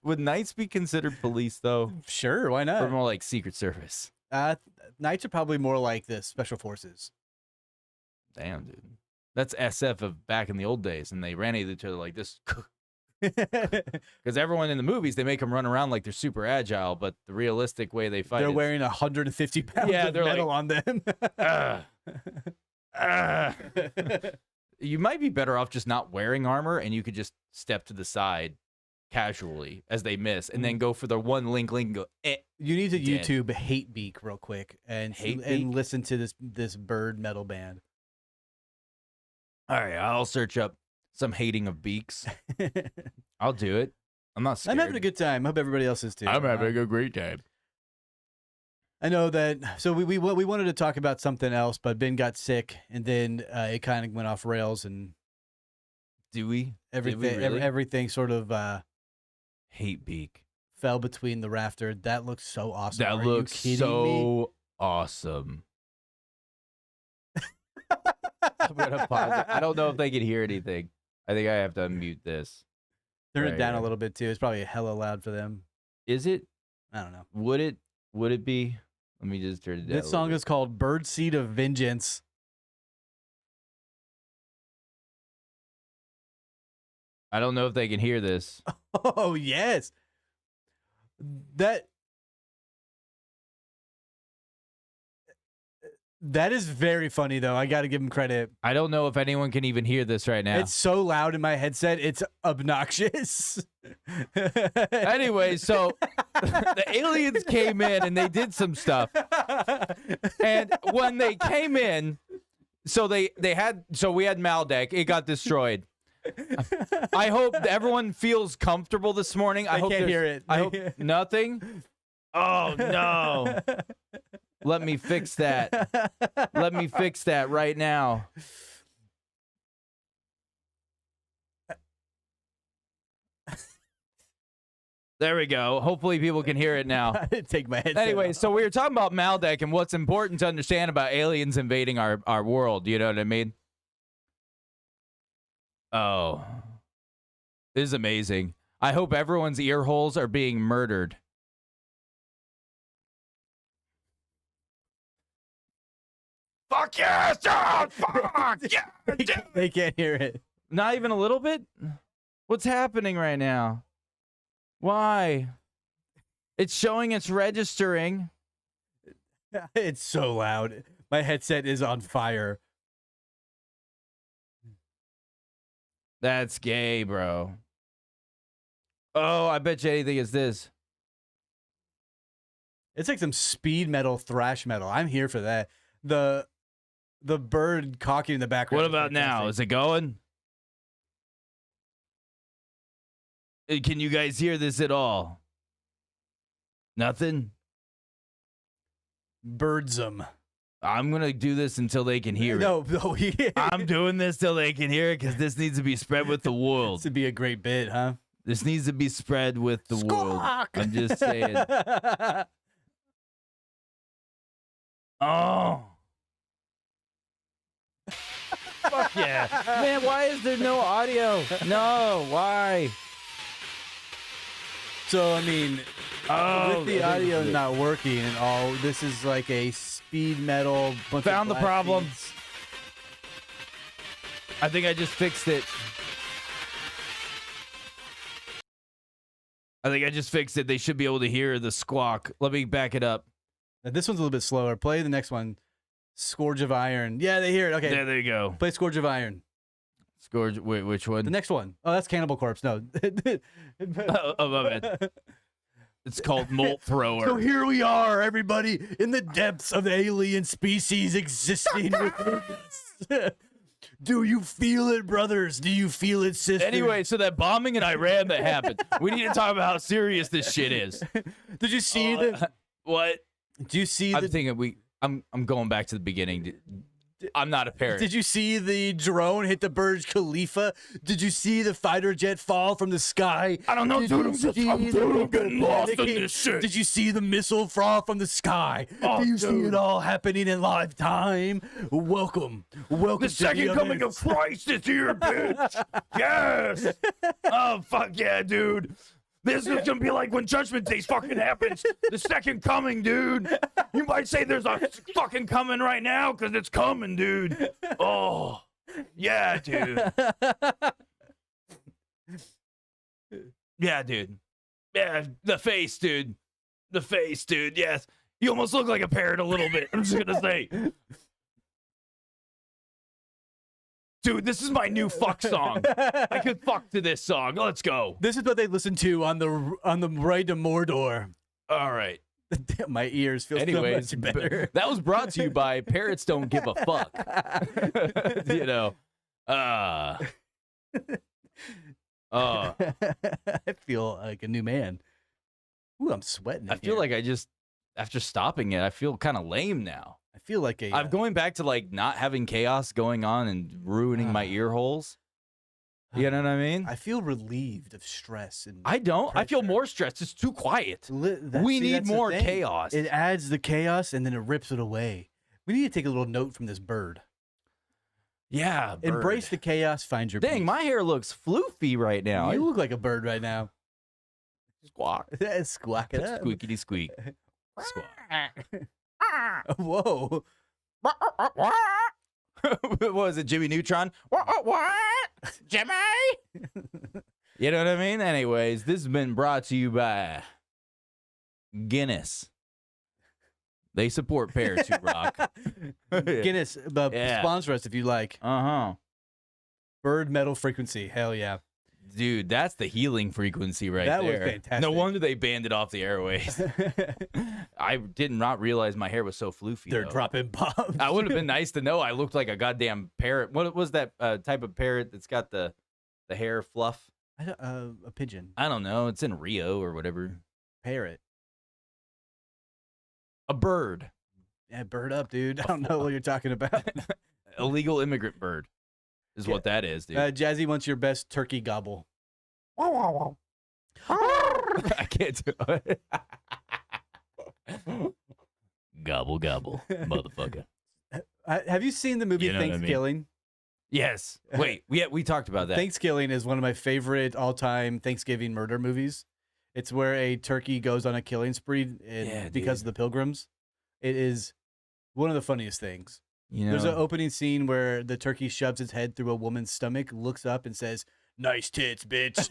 Would knights be considered police, though? Sure, why Or not? more like Secret Service? Knights are probably more like the special forces. Damn, dude. That's SF of back in the old days, and they ran at each other like this. Because everyone in the movies, they make them run around like they're super agile, but the realistic way they fight They're is, wearing 150 pounds Yeah, of they're metal like, on them. You might be better off just not wearing armor, and you could just step to the side casually as they miss, and then go for the one link and go, eh. You need to Dead. YouTube Hate Beak real quick and Hatebeak? listen to this bird metal band. All right, I'll search up some hating of beaks. I'll do it. I'm not scared. I'm having a good time. I hope everybody else is too. I'm having a great time. I know that. So we wanted to talk about something else, but Ben got sick, and then it kind of went off rails, and Do we? everything Did we really? everything sort of Hate beak. fell between the rafter. That looks so awesome. That Are looks you kidding me? so awesome. I'm gonna pause it. I don't know if they can hear anything. I think I have to unmute this. Turn it Right down here. a little bit too. It's probably hella loud for them. Is it? I don't know. Would it be? Let me just turn it down. This song is called Birdseed of Vengeance. I don't know if they can hear this. Oh, yes. That is very funny, though. I got to give him credit. I don't know if anyone can even hear this right now. It's so loud in my headset. It's obnoxious. Anyway, so the aliens came in and they did some stuff. And when they came in, so we had Maldek. It got destroyed. I hope everyone feels comfortable this morning. I hope can't hear it. I hope nothing. Oh no. Let me fix that. Let me fix that right now. There we go. Hopefully people can hear it now. Take my headset Anyway, off. so we were talking about Maldek and what's important to understand about aliens invading our world. You know what I mean? Oh. This is amazing. I hope everyone's ear holes are being murdered. Fuck yes, John! Fuck yeah! They can't hear it. Not even a little bit? What's happening right now? Why? It's showing it's registering. It's so loud. My headset is on fire. That's gay, bro. Oh, I bet you anything is this. It's like some speed metal, thrash metal. I'm here for that. The bird cocking in the background. What is about now? fantastic. Is it going? Can you guys hear this at all? Nothing? Birdsum. I'm going to do this until they can hear it. No. I'm doing this till they can hear it because this needs to be spread with the world. This would be a great bit, huh? This needs to be spread with the world. Squawk! I'm just saying. Oh. Fuck yeah. Man, why is there no audio? No, why? So, I mean, Oh, with the audio not working and all, this is like a speed metal. Bunch of Found the blast problem. beats. I think I just fixed it. They should be able to hear the squawk. Let me back it up. Now, this one's a little bit slower. Play the next one. Scourge of Iron. Yeah, they hear it. Okay. There you go. Play Scourge of Iron. Scourge. Wait, which one? The next one. Oh, that's Cannibal Corpse. No. Oh, my bad. It's called Molt Thrower. So here we are, everybody, in the depths of alien species existing within us. Do you feel it, brothers? Do you feel it, sisters? Anyway, so that bombing in Iran that happened. We need to talk about how serious this shit is. Did you see the? What? Do you see I'm the? thinking I'm going back to the beginning. I'm not a parrot. Did you see the drone hit the Burj Khalifa? Did you see the fighter jet fall from the sky? I don't know, Did dude. you see I'm the getting lost in panicking? this shit. Did you see the missile fall from the sky? Oh, Do you see dude. it all happening in live time? Welcome The to second coming of abyss. Christ is here, bitch. Yes. Oh, fuck yeah, dude. This is gonna be like when Judgment Day fucking happens. The second coming, dude. You might say there's a fucking coming right now because it's coming, dude. Oh, yeah, dude. Yeah, dude. Yeah, the face, dude. The face, dude. Yes. You almost look like a parrot a little bit. I'm just gonna say. Dude, this is my new fuck song. I could fuck to this song. Let's go. This is what they listen to on the Ride to Mordor. All right. My ears feel Anyways, so much better. that was brought to you by Parrots Don't Give a Fuck. You know. I feel like a new man. Ooh, I'm sweating. I feel like after stopping it, I feel kind of lame now. I feel like a. I'm going back to like not having chaos going on and ruining my ear holes. You know what I mean? I feel relieved of stress and I don't. I feel pressure. more stressed. It's too quiet. We need that's the more thing. chaos. It adds the chaos and then it rips it away. We need to take a little note from this bird. Yeah, Embrace the chaos, find your Dang, peace. my hair looks floofy right now. You look like a bird right now. Squawk. Squawk it up. Squeakity squeak. Squawk. Whoa. What was it, Jimmy Neutron? What? Jimmy? You know what I mean? Anyways, this has been brought to you by Guinness. They support Parrots Who Rock. Guinness, Yeah. sponsor us if you like. Uh-huh. Bird metal frequency. Hell yeah. Dude, that's the healing frequency right there. That was fantastic. No wonder they banned it off the airways. I did not realize my hair was so floofy. They're though. dropping bombs. I would have been nice to know I looked like a goddamn parrot. What was that type of parrot that's got the hair fluff? A pigeon. I don't know. It's in Rio or whatever. Parrot. A bird. Yeah, bird up, dude. I don't know what you're talking about. Illegal immigrant bird is what that is, dude. Jazzy wants your best turkey gobble. I can't do it. Gobble, gobble, motherfucker. Have you seen the movie You know what I mean? Thanksgiving? Yes. Wait, we talked about that. Thanksgiving is one of my favorite all-time Thanksgiving murder movies. It's where a turkey goes on a killing spree because of the pilgrims. It is one of the funniest things. You know, There's an opening scene where the turkey shoves its head through a woman's stomach, looks up, and says, "Nice tits, bitch."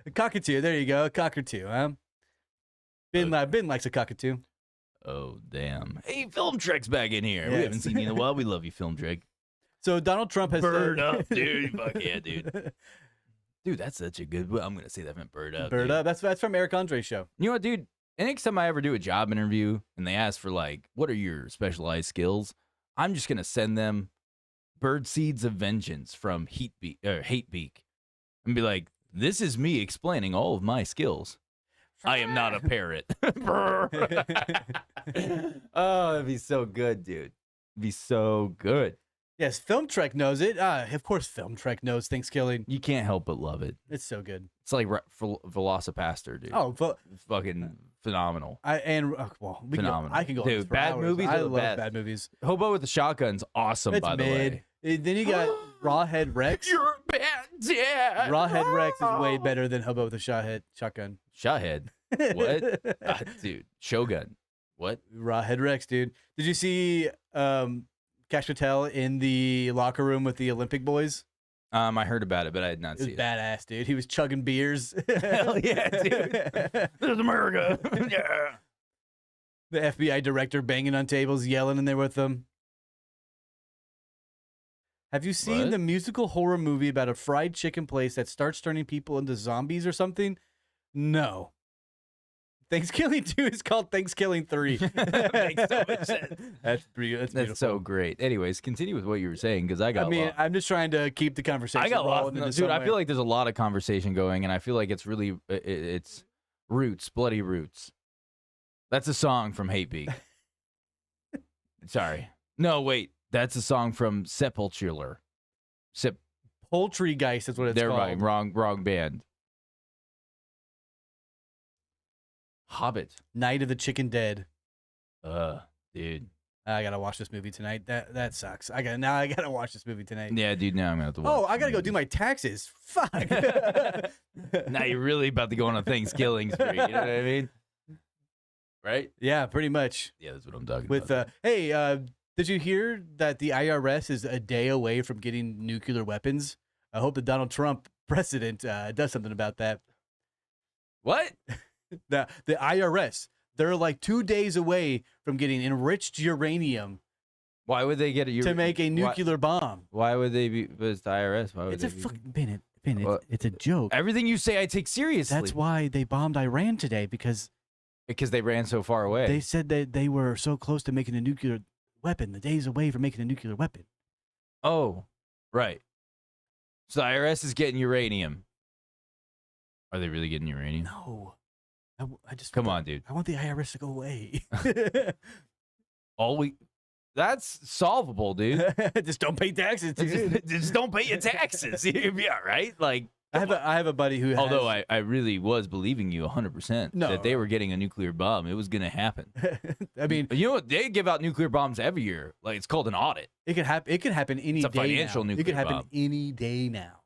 A cockatoo. There you go. A cockatoo, huh? Ben likes a cockatoo. oh, damn. Hey, Film Trek's back in here. We Yes. haven't seen you in a while. We love you, Film Trek. So Donald Trump has Bird up, dude. Fuck yeah, dude. Dude, that's such a good. I'm gonna say that meant bird up. Bird dude. up. That's from Eric Andre's show. You know what, dude? Next time I ever do a job interview and they ask for like, what are your specialized skills? I'm just gonna send them Bird Seeds of Vengeance from Hatebeak and be like, this is me explaining all of my skills. I am not a parrot. Oh, it'd be so good, dude. It'd be so good. Yes, Film Trek knows it. Of course, Film Trek knows Thanksgiving. You can't help but love it. It's so good. It's like Velocipaster, dude. Oh, but Fucking phenomenal. I can Phenomenal. I can go on Dude, this for bad hours. movies I are the love best. bad movies. Hobo with the Shotgun's awesome, It's by the mid. way. Then you got Rawhead Rex. You're bad, yeah. Rawhead Rex is way better than Hobo with a shotgun. Shothead. What? Dude, Shogun. What? Rawhead Rex, dude. Did you see Kash Patel in the locker room with the Olympic boys? I heard about it, but I did not It was see it. badass, dude. He was chugging beers. Hell yeah, dude. This is America. Yeah. The FBI director banging on tables, yelling in there with them. Have you seen What? the musical horror movie about a fried chicken place that starts turning people into zombies or something? No. Thanksgiving 2 is called Thanksgiving 3. That makes so much sense. That's pretty. That's beautiful. That's so great. Anyways, continue with what you were saying because I got lost. I'm just trying to keep the conversation. I got lost. rolling No, into dude, I somewhere. feel like there's a lot of conversation going, and I feel like it's really it's roots, bloody roots. That's a song from Hatebeak. Sorry. No, wait. That's a song from Sepultura. Poultrygeist is what it's They're called. right. Wrong band. Hobbit. Night of the Chicken Dead. Dude. I gotta watch this movie tonight. That sucks. I gotta watch this movie tonight. Yeah, dude. Now I'm gonna have to watch. Oh, I gotta go do my taxes. Fuck. Now you're really about to go on a Thanksgiving spree. You know what I mean? Right? Yeah, pretty much. Yeah, that's what I'm talking With about. hey, did you hear that the IRS is a day away from getting nuclear weapons? I hope the Donald Trump president does something about that. What? The IRS, they're like 2 days away from getting enriched uranium Why would they get it? to make a nuclear bomb. Why would they be? It's the IRS. Why would It's they a be? fucking Ben. What? It's a joke. Everything you say, I take seriously. That's why they bombed Iran today, because because they ran so far away. they said that they were so close to making a nuclear weapon, the days away from making a nuclear weapon. Oh, right. So the IRS is getting uranium. Are they really getting uranium? No, I just Come on, dude. I want the IRS to go away. All we That's solvable, dude. Just don't pay taxes, dude. Just don't pay your taxes. You'll be all right. Like, I have a buddy who has, although I really was believing you 100% that they were getting a nuclear bomb. It was going to happen. I mean, you know what? They give out nuclear bombs every year. Like, it's called an audit. It could happen. It could happen any It's a day financial now. nuclear It could happen bomb. any day now.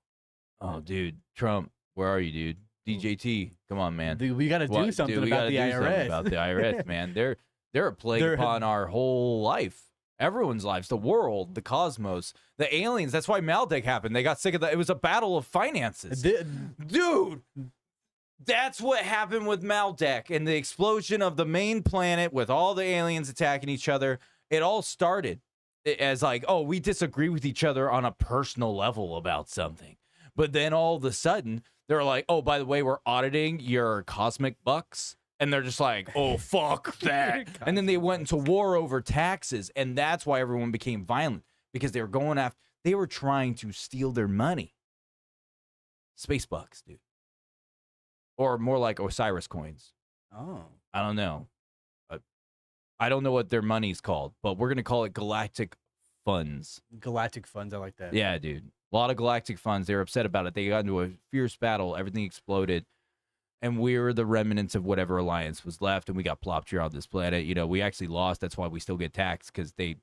Oh, dude. Trump, where are you, dude? DJT. Come on, man. Dude, we got to do something about the IRS. About the IRS, man. They're a plague upon our whole life. Everyone's lives, the world, the cosmos, the aliens. That's why Maldek happened. They got sick of that. It was a battle of finances. Dude, that's what happened with Maldek and the explosion of the main planet with all the aliens attacking each other. It all started as like, oh, we disagree with each other on a personal level about something. But then all of a sudden, they're like, oh, by the way, we're auditing your cosmic bucks. And they're just like, oh, fuck that. And then they went into war over taxes. And that's why everyone became violent, because they were going after, they were trying to steal their money. Space bucks, dude. Or more like Osiris coins. Oh. I don't know. I don't know what their money's called, but we're going to call it galactic funds. Galactic funds, I like that. Yeah, dude. A lot of galactic funds. They were upset about it. They got into a fierce battle. Everything exploded. And we were the remnants of whatever alliance was left, and we got plopped here on this planet. You know, we actually lost. That's why we still get taxed, because the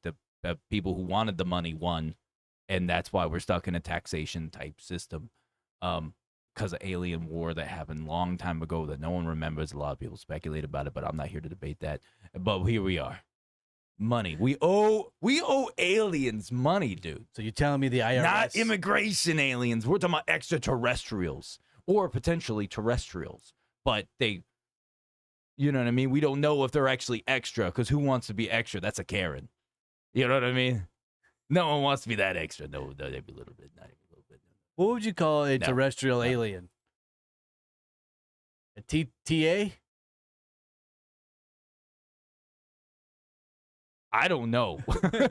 people who wanted the money won, and that's why we're stuck in a taxation type system. Because of alien war that happened a long time ago that no one remembers. A lot of people speculate about it, but I'm not here to debate that. But here we are. Money. We owe aliens money, dude. So you're telling me the IRS? Not immigration aliens. We're talking about extraterrestrials. Or potentially terrestrials, but they, you know what I mean? We don't know if they're actually extra, because who wants to be extra? That's a Karen. You know what I mean? No one wants to be that extra. No, they'd be a little bit, not even a little bit. What would you call a terrestrial alien? A TA? I don't know.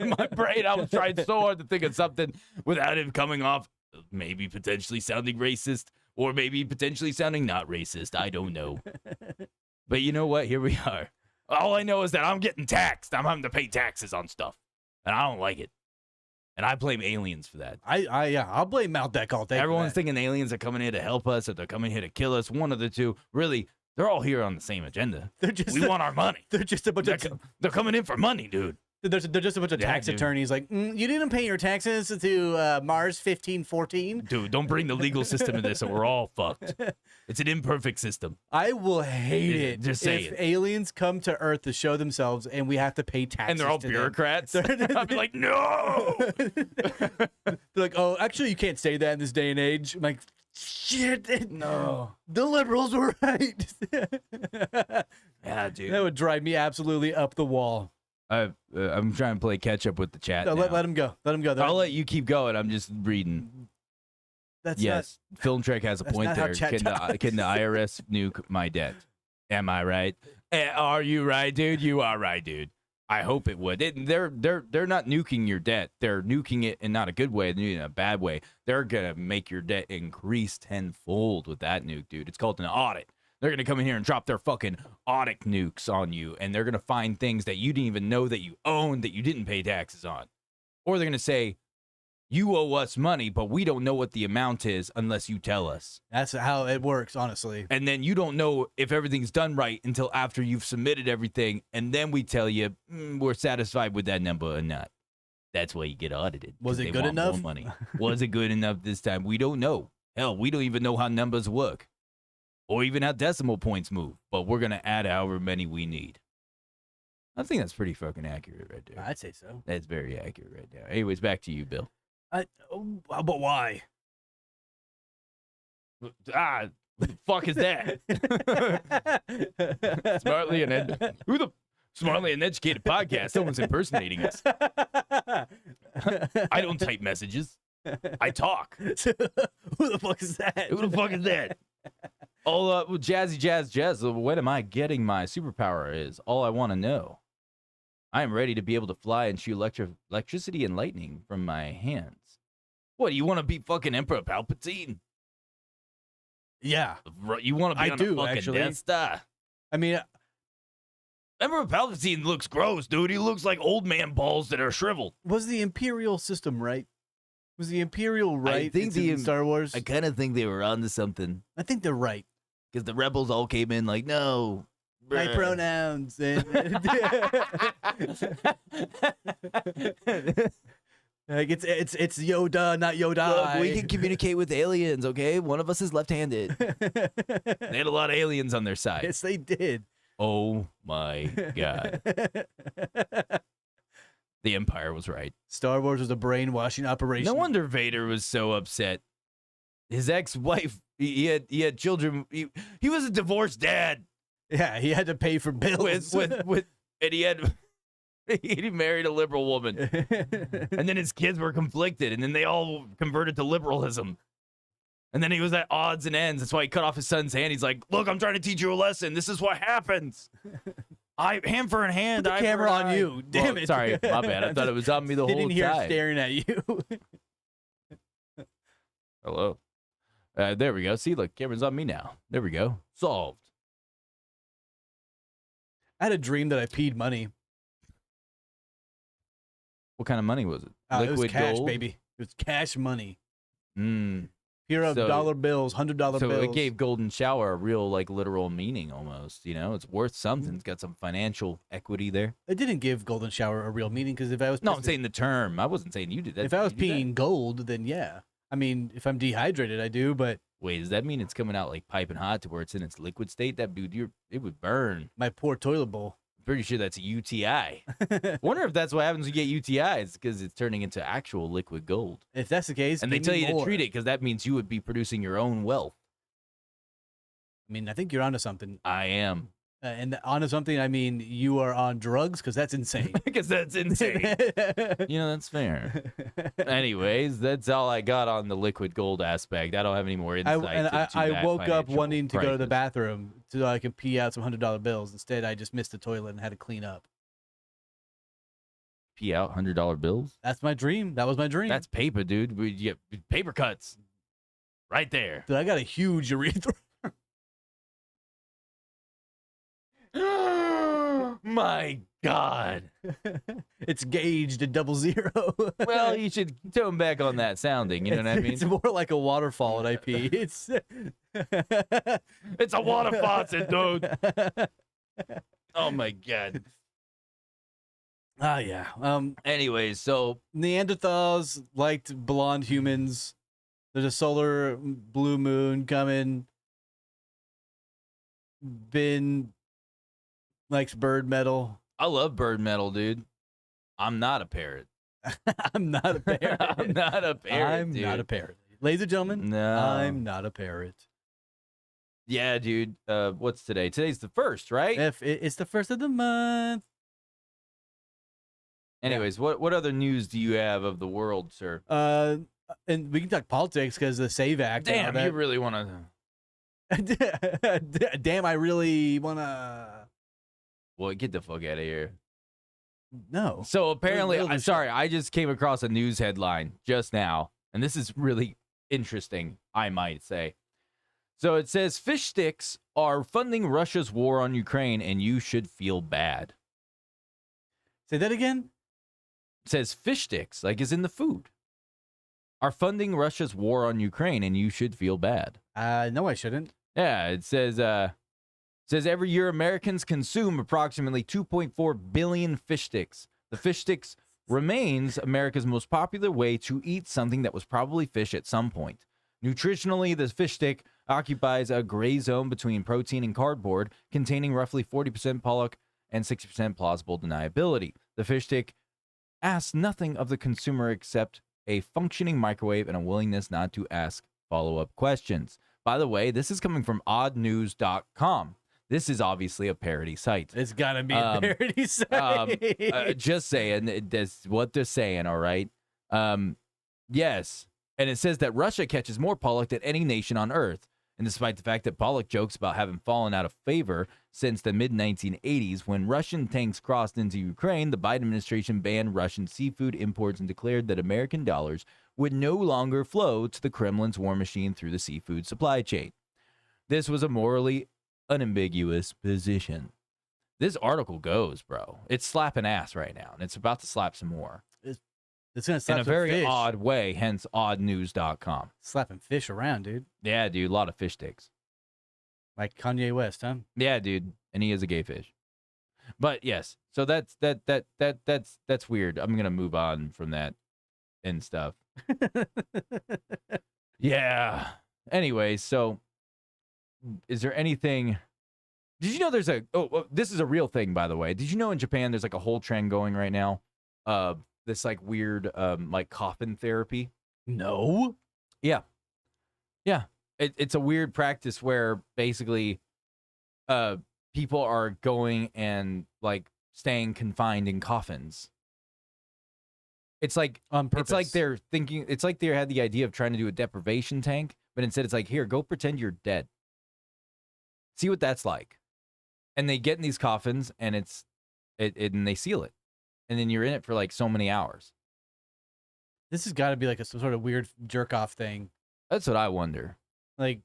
In my brain, I was trying so hard to think of something without it coming off maybe potentially sounding racist. Or maybe potentially sounding not racist. I don't know. But you know what? Here we are. All I know is that I'm getting taxed. I'm having to pay taxes on stuff. And I don't like it. And I blame aliens for that. I'll blame Maldek all day. Everyone's thinking aliens are coming here to help us, or they're coming here to kill us. One of the two. Really, they're all here on the same agenda. We want our money. They're just a bunch of... They're coming in for money, dude. They're just a bunch of tax attorneys like, you didn't pay your taxes to Mars 1514? Dude, don't bring the legal system into this or we're all fucked. It's an imperfect system. I will hate it just say if aliens come to Earth to show themselves and we have to pay taxes. And they're all bureaucrats. I'd be like, no! They're like, oh, actually, you can't say that in this day and age. I'm like, shit. No. The liberals were right. Yeah, dude. That would drive me absolutely up the wall. I'm trying to play catch up with the chat. No, let him go. Let him go. I'll let you keep going. I'm just reading. Yes, Film Trek has a point there. Can the IRS nuke my debt? Am I right? Are you right, dude? You are right, dude. I hope it would. They're not nuking your debt. They're nuking it in not a good way, in a bad way. They're gonna make your debt increase tenfold with that nuke, dude. It's called an audit. They're going to come in here and drop their fucking audit nukes on you, and they're going to find things that you didn't even know that you owned that you didn't pay taxes on. Or they're going to say, you owe us money, but we don't know what the amount is unless you tell us. That's how it works, honestly. And then you don't know if everything's done right until after you've submitted everything, and then we tell you, we're satisfied with that number or not. That's why you get audited. Was it good enough? More money. Was it good enough this time? We don't know. Hell, we don't even know how numbers work. Or even how decimal points move, but we're going to add however many we need. I think that's pretty fucking accurate right there. I'd say so. That's very accurate right there. Anyways, back to you, Bill. But why? What the fuck is that? Smartly and Smartly and Educated podcast. Someone's impersonating us. I don't type messages. I talk. Who the fuck is that? Who the fuck is that? All jazzy jazz. When am I getting my superpower? Is all I want to know. I am ready to be able to fly and shoot electricity and lightning from my hands. What, do you want to be fucking Emperor Palpatine? Yeah, You want to be I on do, a fucking actually. Death Star? I mean, Emperor Palpatine looks gross, dude. He looks like old man balls that are shriveled. Was the Imperial system right? Was the Imperial right? I think in Star Wars. I kind of think they were onto something. I think they're right. Because the rebels all came in like, no. My pronouns. And like it's Yoda, not Yoda. Look, we can communicate with aliens, okay? One of us is left-handed. They had a lot of aliens on their side. Yes, they did. Oh my God. The Empire was right. Star Wars was a brainwashing operation. No wonder Vader was so upset. His ex-wife, he had children. He was a divorced dad. Yeah, he had to pay for bills. And he married a liberal woman. And then his kids were conflicted, and then they all converted to liberalism. And then he was at odds and ends. That's why he cut off his son's hand. He's like, look, I'm trying to teach you a lesson. This is what happens. Hand for hand. Put the camera on you. Damn it. Sorry, my bad. I thought it was on me the whole time. Sitting here staring at you. Hello. There we go. See, look, camera's on me now. There we go. Solved. I had a dream that I peed money. What kind of money was it? It was cash, gold? baby. It was cash money. Mm. Here are So- dollar bills, $100 bills. So it gave golden shower a real, like, literal meaning almost. You know, it's worth something. It's got some financial equity there. It didn't give golden shower a real meaning because if I was No, I'm saying the term. I wasn't saying you did that. if I was Did you do that? peeing gold, then yeah. I mean, if I'm dehydrated, I do. But Wait, does that mean it's coming out like piping hot to where it's in its liquid state? That dude, it would burn. my poor toilet bowl. Pretty sure that's a UTI. Wonder if that's what happens when you get UTIs because it's turning into actual liquid gold. If that's the case, And they give tell me you to more. treat it because that means you would be producing your own wealth. I mean, I think you're onto something. I am. And onto something, I mean, you are on drugs because that's insane. Because that's insane. You know, that's fair. Anyways, that's all I got on the liquid gold aspect. I don't have any more insight. I woke up financial wanting to go to the crisis. bathroom so I could pee out some $100 bills. Instead, I just missed the toilet and had to clean up. Pee out $100 bills. That's my dream. That was my dream. That's paper, dude. We get paper cuts right there. Dude, I got a huge urethra. My God. It's gauged at 00. Well, you should tone back on that sounding. You know what I mean? It's more like a waterfall at IP. It's It's a water faucet, dude. Oh my God. Ah, yeah. Anyways, so Neanderthals liked blonde humans. There's a solar blue moon coming. Ben likes bird metal. I love bird metal, dude. I'm not a parrot. I'm not a parrot. I'm not a parrot. I'm dude. not a parrot. Ladies and gentlemen, No. I'm not a parrot. Yeah, dude. What's today? Today's the 1st, right? If it's the first of the month. Anyways, what other news do you have of the world, sir? And we can talk politics because the Save Act. and all Damn, you really want to... that. Damn, I really wanna. Well, get the fuck out of here. No. So apparently, Really I'm sorry, I just came across a news headline just now, and this is really interesting, I might say. So it says, fish sticks are funding Russia's war on Ukraine, and you should feel bad. Say that again. It says fish sticks, like is in the food, are funding Russia's war on Ukraine, and you should feel bad. No, I shouldn't. Yeah, it says every year Americans consume approximately 2.4 billion fish sticks. The fish sticks remains America's most popular way to eat something that was probably fish at some point. Nutritionally, the fish stick occupies a gray zone between protein and cardboard, containing roughly 40% pollock and 60% plausible deniability. The fish stick asks nothing of the consumer except a functioning microwave and a willingness not to ask follow-up questions. By the way, this is coming from oddnews.com. This is obviously a parody site. It's gotta be a parody site. Just saying, that's what they're saying, all right? Yes. And it says that Russia catches more pollock than any nation on Earth. And despite the fact that pollock jokes about having fallen out of favor since the mid-1980s, when Russian tanks crossed into Ukraine, the Biden administration banned Russian seafood imports and declared that American dollars would no longer flow to the Kremlin's war machine through the seafood supply chain. This was a morally unambiguous position. This article goes, bro. It's slapping ass right now, and it's about to slap some more. It's gonna slap in a some very fish. odd way, hence oddnews.com. Slapping fish around, dude. Yeah, dude, a lot of fish sticks. Like Kanye West, huh? Yeah, dude, and he is a gay fish. But yes, so that's weird. I'm gonna move on from that and stuff. Yeah. Anyway, so is there anything? Did you know there's a? Oh, this is a real thing, by the way. Did you know in Japan there's like a whole trend going right now? This like weird like coffin therapy. No. Yeah. It's a weird practice where basically people are going and like staying confined in coffins. It's like On purpose. It's like they're thinking. It's like they had the idea of trying to do a deprivation tank, but instead it's like, here, go pretend you're dead. See what that's like. And they get in these coffins, and and they seal it, and then you're in it for like so many hours. This has got to be like some sort of weird jerk off thing. That's what I wonder. Like,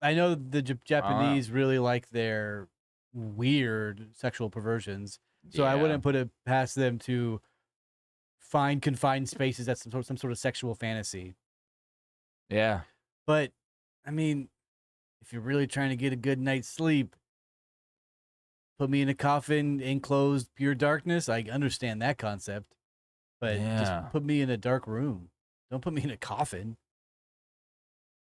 I know the Japanese really like their weird sexual perversions, so I wouldn't put it past them to find confined spaces that's some sort of sexual fantasy. Yeah. But, I mean, if you're really trying to get a good night's sleep, put me in a coffin, enclosed, pure darkness. I understand that concept. But just put me in a dark room. Don't put me in a coffin.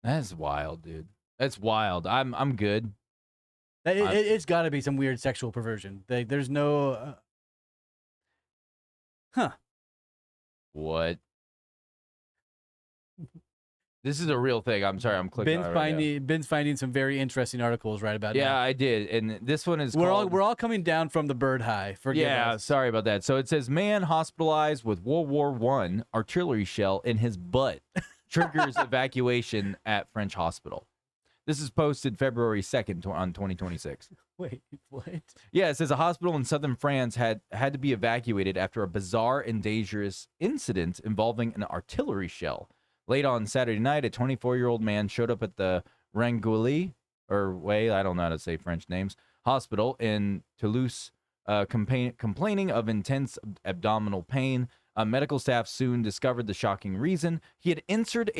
That's wild, dude. That's wild. I'm good. It's got to be some weird sexual perversion. There's no... What? This is a real thing. I'm sorry, I'm clicking. Ben's finding some very interesting articles right about now. Yeah, I did, and this one is. We're all coming down from the bird high. Forgive us. Sorry about that. So it says man hospitalized with World War I artillery shell in his butt triggers evacuation at French hospital. This is posted February 2nd on 2026. Wait, what? Yeah, it says a hospital in southern France had to be evacuated after a bizarre and dangerous incident involving an artillery shell. Late on Saturday night, a 24-year-old man showed up at the Rangouillet, I don't know how to say French names, hospital in Toulouse, complaining of intense abdominal pain. Medical staff soon discovered the shocking reason. He had inserted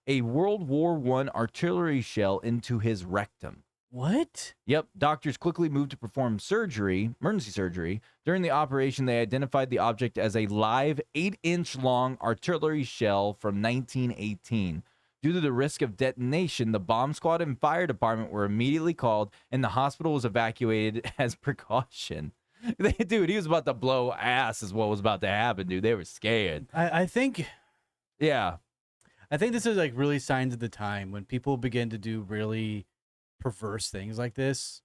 a World War I artillery shell into his rectum. What? Yep. Doctors quickly moved to perform emergency surgery. During the operation, they identified the object as a live 8-inch long artillery shell from 1918. Due to the risk of detonation, the bomb squad and fire department were immediately called, and the hospital was evacuated as precaution. Dude, he was about to blow ass is what was about to happen, dude. They were scared. I think... Yeah. I think this is like really signs of the time when people begin to do really perverse things like this.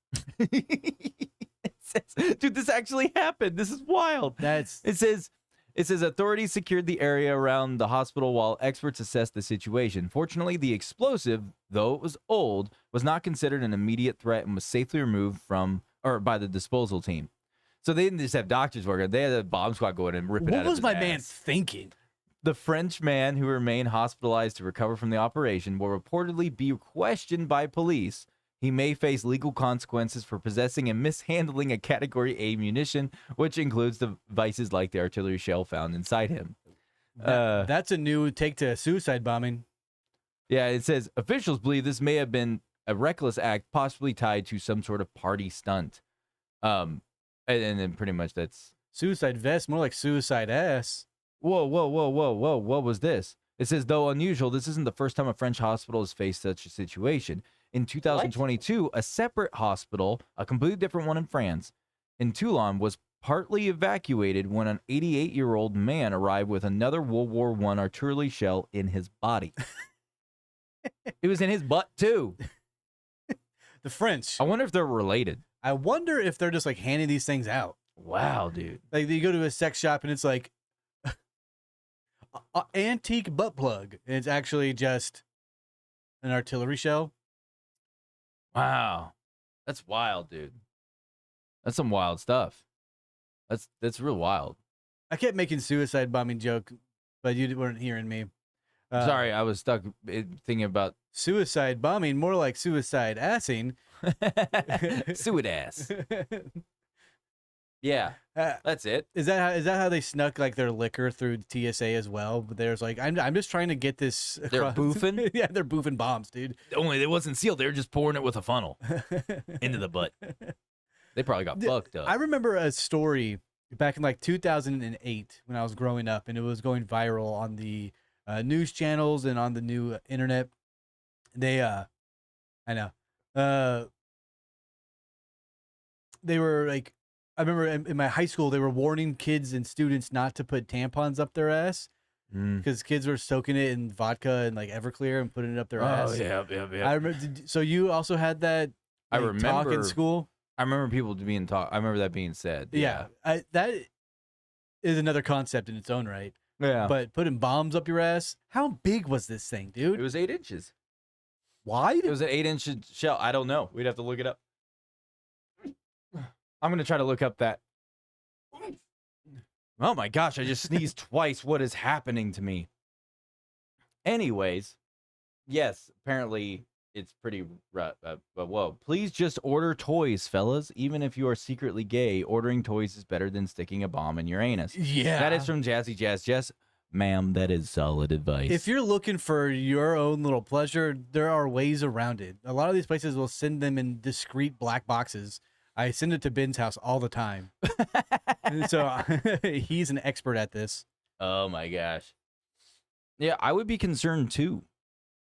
Dude, this actually happened. This is wild. It says authorities secured the area around the hospital while experts assessed the situation. Fortunately, the explosive, though it was old, was not considered an immediate threat and was safely removed by the disposal team. So they didn't just have doctors working; they had a bomb squad go in and rip it out of his ass. What was my man thinking? The French man who remained hospitalized to recover from the operation will reportedly be questioned by police. He may face legal consequences for possessing and mishandling a Category A munition, which includes devices like the artillery shell found inside him. That's a new take to suicide bombing. Yeah, it says officials believe this may have been a reckless act, possibly tied to some sort of party stunt. And then pretty much that's... Suicide vest, more like suicide ass. Whoa. What was this? It says, though unusual, this isn't the first time a French hospital has faced such a situation. In 2022, a separate hospital, a completely different one in France, in Toulon, was partly evacuated when an 88-year-old man arrived with another World War I artillery shell in his body. It was in his butt, too. The French. I wonder if they're related. I wonder if they're just like handing these things out. Wow, dude. Like you go to a sex shop and it's like antique butt plug. And it's actually just an artillery shell. Wow. That's wild, dude. That's some wild stuff. That's real wild. I kept making suicide bombing joke, but you weren't hearing me. Sorry, I was stuck thinking about Suicide bombing, more like suicide assing. suet ass. Yeah, that's it. Is that how they snuck like their liquor through TSA as well? But there's like, I'm just trying to get this. They're boofing? Yeah, they're boofing bombs, dude. Only it wasn't sealed. They were just pouring it with a funnel into the butt. They probably got fucked up. I remember a story back in like 2008 when I was growing up, and it was going viral on the news channels and on the new internet. They, I know, they were like, I remember in my high school, they were warning kids and students not to put tampons up their ass because kids were soaking it in vodka and like Everclear and putting it up their ass. Yeah. I remember. So you also had that I like, talk remember in school? I remember people being taught. I remember that being said. Yeah. That is another concept in its own right. Yeah. But putting bombs up your ass, how big was this thing, dude? It was 8 inches. Wide? It was an 8-inch shell. I don't know. We'd have to look it up. I'm going to try to look up that. Oh my gosh, I just sneezed twice. What is happening to me? Anyways, yes, apparently it's pretty rough. But whoa, please just order toys, fellas. Even if you are secretly gay, ordering toys is better than sticking a bomb in your anus. Yeah. That is from Jazzy Jazz. Jess, ma'am, that is solid advice. If you're looking for your own little pleasure, there are ways around it. A lot of these places will send them in discreet black boxes. I send it to Ben's house all the time. So he's an expert at this. Oh my gosh. Yeah, I would be concerned too.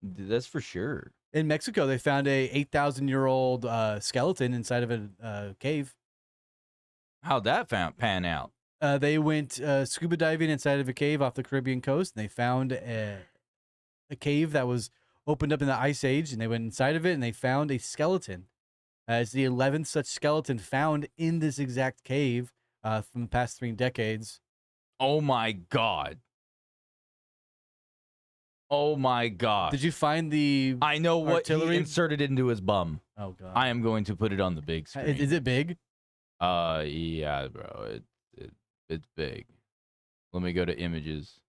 That's for sure. In Mexico, they found a 8,000-year-old skeleton inside of a cave. How'd that pan out? They went scuba diving inside of a cave off the Caribbean coast, and they found a cave that was opened up in the Ice Age, and they went inside of it, and they found a skeleton. It's the 11th such skeleton found in this exact cave from the past 3 decades. Oh my god. Oh my god. Did you find the I know what artillery? he inserted into his bum. Oh god. I am going to put it on the big screen. Is it big? Yeah, bro. It's big. Let me go to images.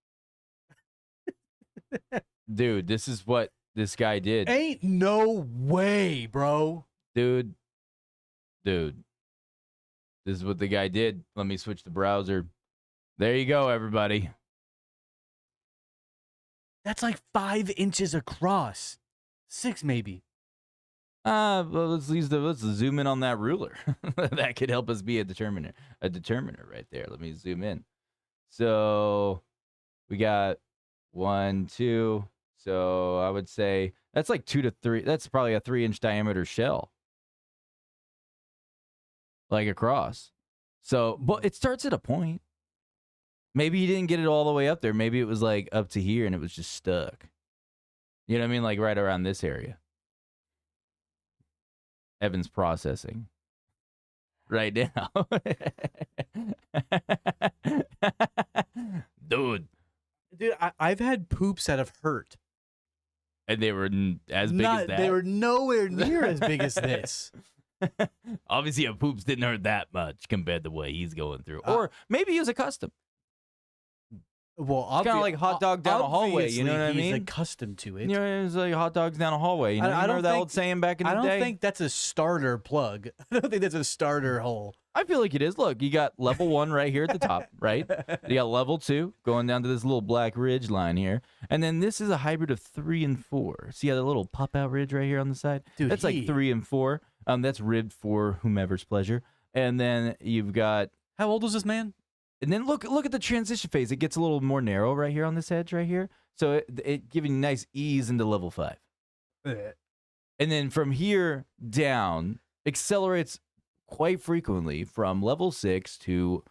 Dude, this is what this guy did. Ain't no way, bro. Dude. This is what the guy did. Let me switch the browser. There you go, everybody. That's like 5 inches across. 6 maybe. Well, let's zoom in on that ruler. That could help us be a determiner right there. Let me zoom in. So we got 1, 2. So I would say that's like 2 to 3. That's probably a 3-inch diameter shell. Like across. So, but it starts at a point. Maybe he didn't get it all the way up there. Maybe it was like up to here and it was just stuck. You know what I mean? Like right around this area. Evan's processing right now. Dude, I've had poops that have hurt. And they were as big as that? They were nowhere near as big as this. Obviously, a poops didn't hurt that much compared to what he's going through. Or maybe he was accustomed. Well, it's kind of like hot dog down a hallway. You know what I mean? He's accustomed to it. You know, it's like hot dogs down a hallway. You know, I remember that old saying back in the day? I don't think that's a starter plug. I don't think that's a starter hole. I feel like it is. Look, you got level 1 right here at the top, right? You got level 2 going down to this little black ridge line here. And then this is a hybrid of 3 and 4. See how the little pop-out ridge right here on the side? Dude, that's like 3 and 4. That's ribbed for whomever's pleasure. And then you've got... How old was this man? And then look at the transition phase. It gets a little more narrow right here on this edge right here. So it giving nice ease into level 5. And then from here down, accelerates quite frequently from level 6 to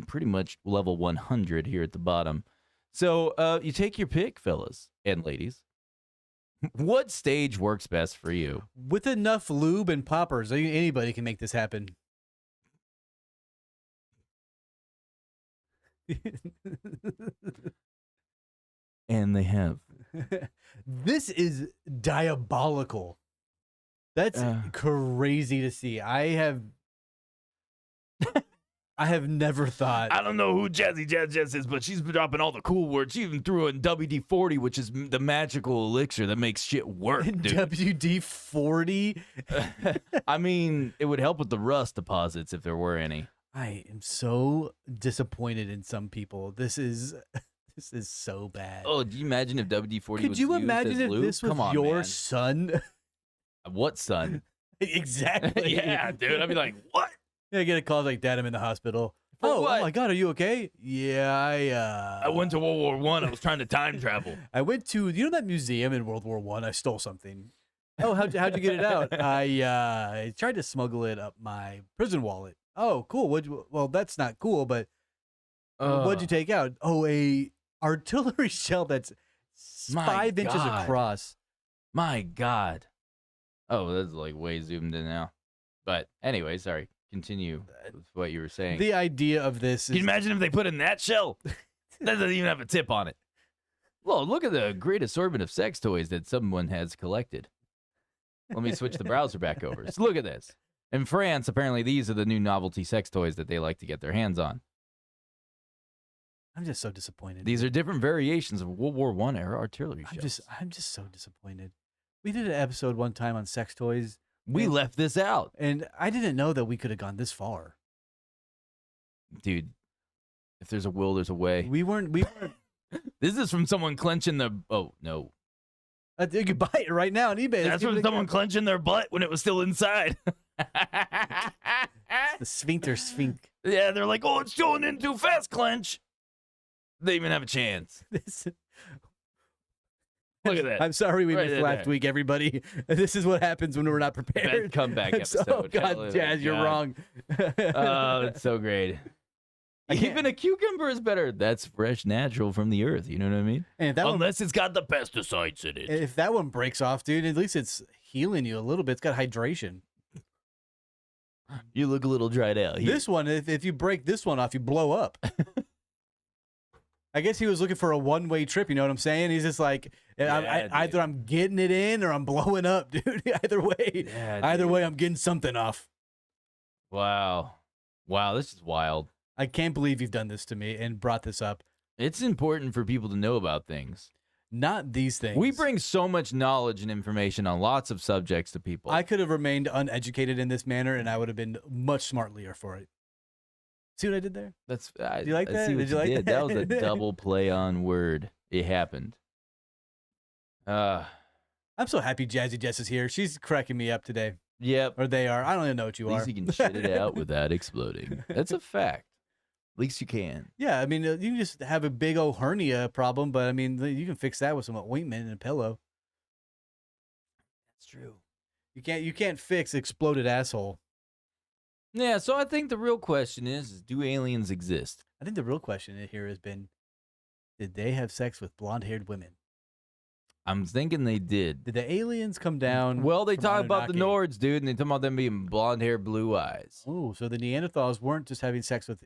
pretty much level 100 here at the bottom. So you take your pick, fellas and ladies. What stage works best for you? With enough lube and poppers, anybody can make this happen. And they have. This is diabolical. That's crazy to see. I have I have never thought. I don't know who Jazzy Jazz Jazz is, but she's been dropping all the cool words. She even threw in WD-40, which is the magical elixir that makes shit work, dude. WD-40. I mean, it would help with the rust deposits if there were any. I am so disappointed in some people. This is so bad. Oh, do you imagine if WD-40 Could was you used imagine as if lube? this was Come on, your man. son? What son? Exactly. Yeah, dude. I'd be like, what? Yeah, I get a call like, Dad, I'm in the hospital. For Oh what? my God, are you okay? Yeah, I went to World War I. I was trying to time travel. I went to, you know that museum in World War I? I stole something. Oh, how'd you get it out? I tried to smuggle it up my prison wallet. Oh, cool. Well, that's not cool, but what'd you take out? Oh, a artillery shell that's My 5 inches God. across. My God. Oh, that's like way zoomed in now. But anyway, sorry. Continue with what you were saying. The idea of this Can you is imagine if they put in that shell? That doesn't even have a tip on it. Well, look at the great assortment of sex toys that someone has collected. Let me switch the browser back over. So look at this. In France, apparently these are the new novelty sex toys that they like to get their hands on. I'm just so disappointed. These are different variations of World War I era artillery shells. I'm just so disappointed. We did an episode one time on sex toys, We left this out. and I didn't know that we could have gone this far. Dude, if there's a will, there's a way. We weren't. This is from someone clenching the... Oh, no. You can buy it right now on eBay. Let's That's give from it a someone go. clenching their butt when it was still inside. The sphincter sphinx. Yeah, they're like, oh, it's going in too fast, clench. They even have a chance. Look at that. I'm sorry we Right missed in last there. week, everybody. This is what happens when we're not prepared. Bad comeback episode. Oh God, Hallelujah. Jazz, you're God. wrong. Oh, it's so great. I can't- Even a cucumber is better. That's fresh, natural from the earth. You know what I mean? And if that one, Unless it's got the pesticides in it. if that one breaks off, dude, at least it's healing you a little bit. It's got hydration. You look a little dried out. Here. This one, if you break this one off, you blow up. I guess he was looking for a one-way trip. You know what I'm saying? He's just like, Yeah, either I'm getting it in or I'm blowing up, dude. Either way, Yeah, either dude. way, I'm getting something off. Wow. Wow, this is wild. I can't believe you've done this to me and brought this up. It's important for people to know about things. Not these things. We bring so much knowledge and information on lots of subjects to people. I could have remained uneducated in this manner, and I would have been much smartlier for it. See what I did there? That's. Did you like I that? see what Did you like did. that? That was a double play on word. It happened. I'm so happy Jazzy Jess is here. She's cracking me up today. Yep. Or they are. I don't even know what you At are. least you can shit it out without exploding. That's a fact. At least you can. Yeah, I mean, you can just have a big old hernia problem, but I mean, you can fix that with some ointment and a pillow. That's true. You can't fix exploded asshole. Yeah, so I think the real question is do aliens exist? I think the real question here has been, did they have sex with blonde-haired women? I'm thinking they did. Did the aliens come down? Well, they from talk about the Anunnaki? Nords, dude, and they talk about them being blonde hair, blue eyes. Oh, so the Neanderthals weren't just having sex with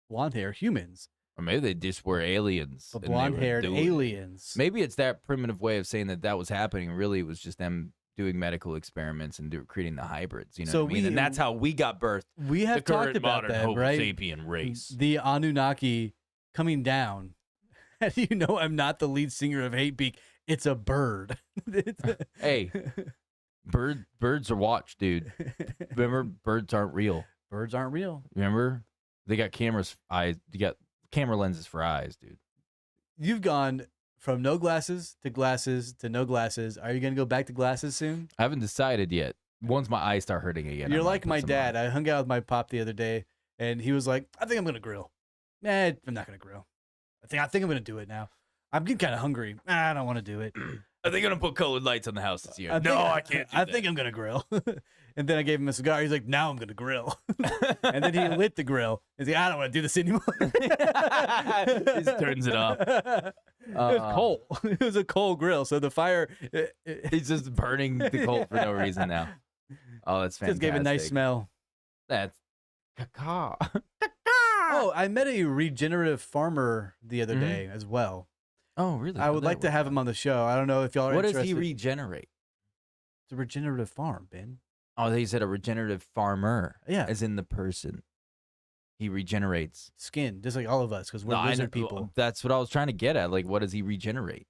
blonde hair humans, Or maybe they just were aliens. but and they were blonde-haired doing it. aliens. Maybe it's that primitive way of saying that was happening. Really, it was just them doing medical experiments and creating the hybrids. You know So what I mean? And that's how we got birthed. We have the talked current about modern that, Homo right? sapien race. The Anunnaki coming down. And you know I'm not the lead singer of Hatebeak. It's a bird. Hey, birds are watched, dude. Remember, birds aren't real. Birds aren't real. Remember, they got eyes. You got camera lenses for eyes, dude. You've gone from no glasses to no glasses. Are you going to go back to glasses soon? I haven't decided yet. Once my eyes start hurting again, You're I might like put my some dad. on. I hung out with my pop the other day, and he was like, I think I'm going to grill. Nah, I'm not going to grill. I think I'm going to do it now. I'm getting kind of hungry. I don't want to do it. Are they gonna put colored lights on the house this year? I I can't. I think I'm going to grill. And then I gave him a cigar. He's like, now I'm going to grill. And then he lit the grill. He's like, I don't want to do this anymore. He just turns it off. It was coal. It was a coal grill. So the fire He's just burning the coal for no reason now. Oh, that's fantastic. just gave a nice smell. That's caca. Oh, I met a regenerative farmer the other Mhm. day as well. Oh, really? I would like to have him on the show. I don't know if y'all are What does interested. he regenerate? It's a regenerative farm, Ben. Oh, they said a regenerative farmer. Yeah. As in the person. He regenerates. Skin, just like all of us, because we're No, I lizard know- people. That's what I was trying to get at. Like, what does he regenerate?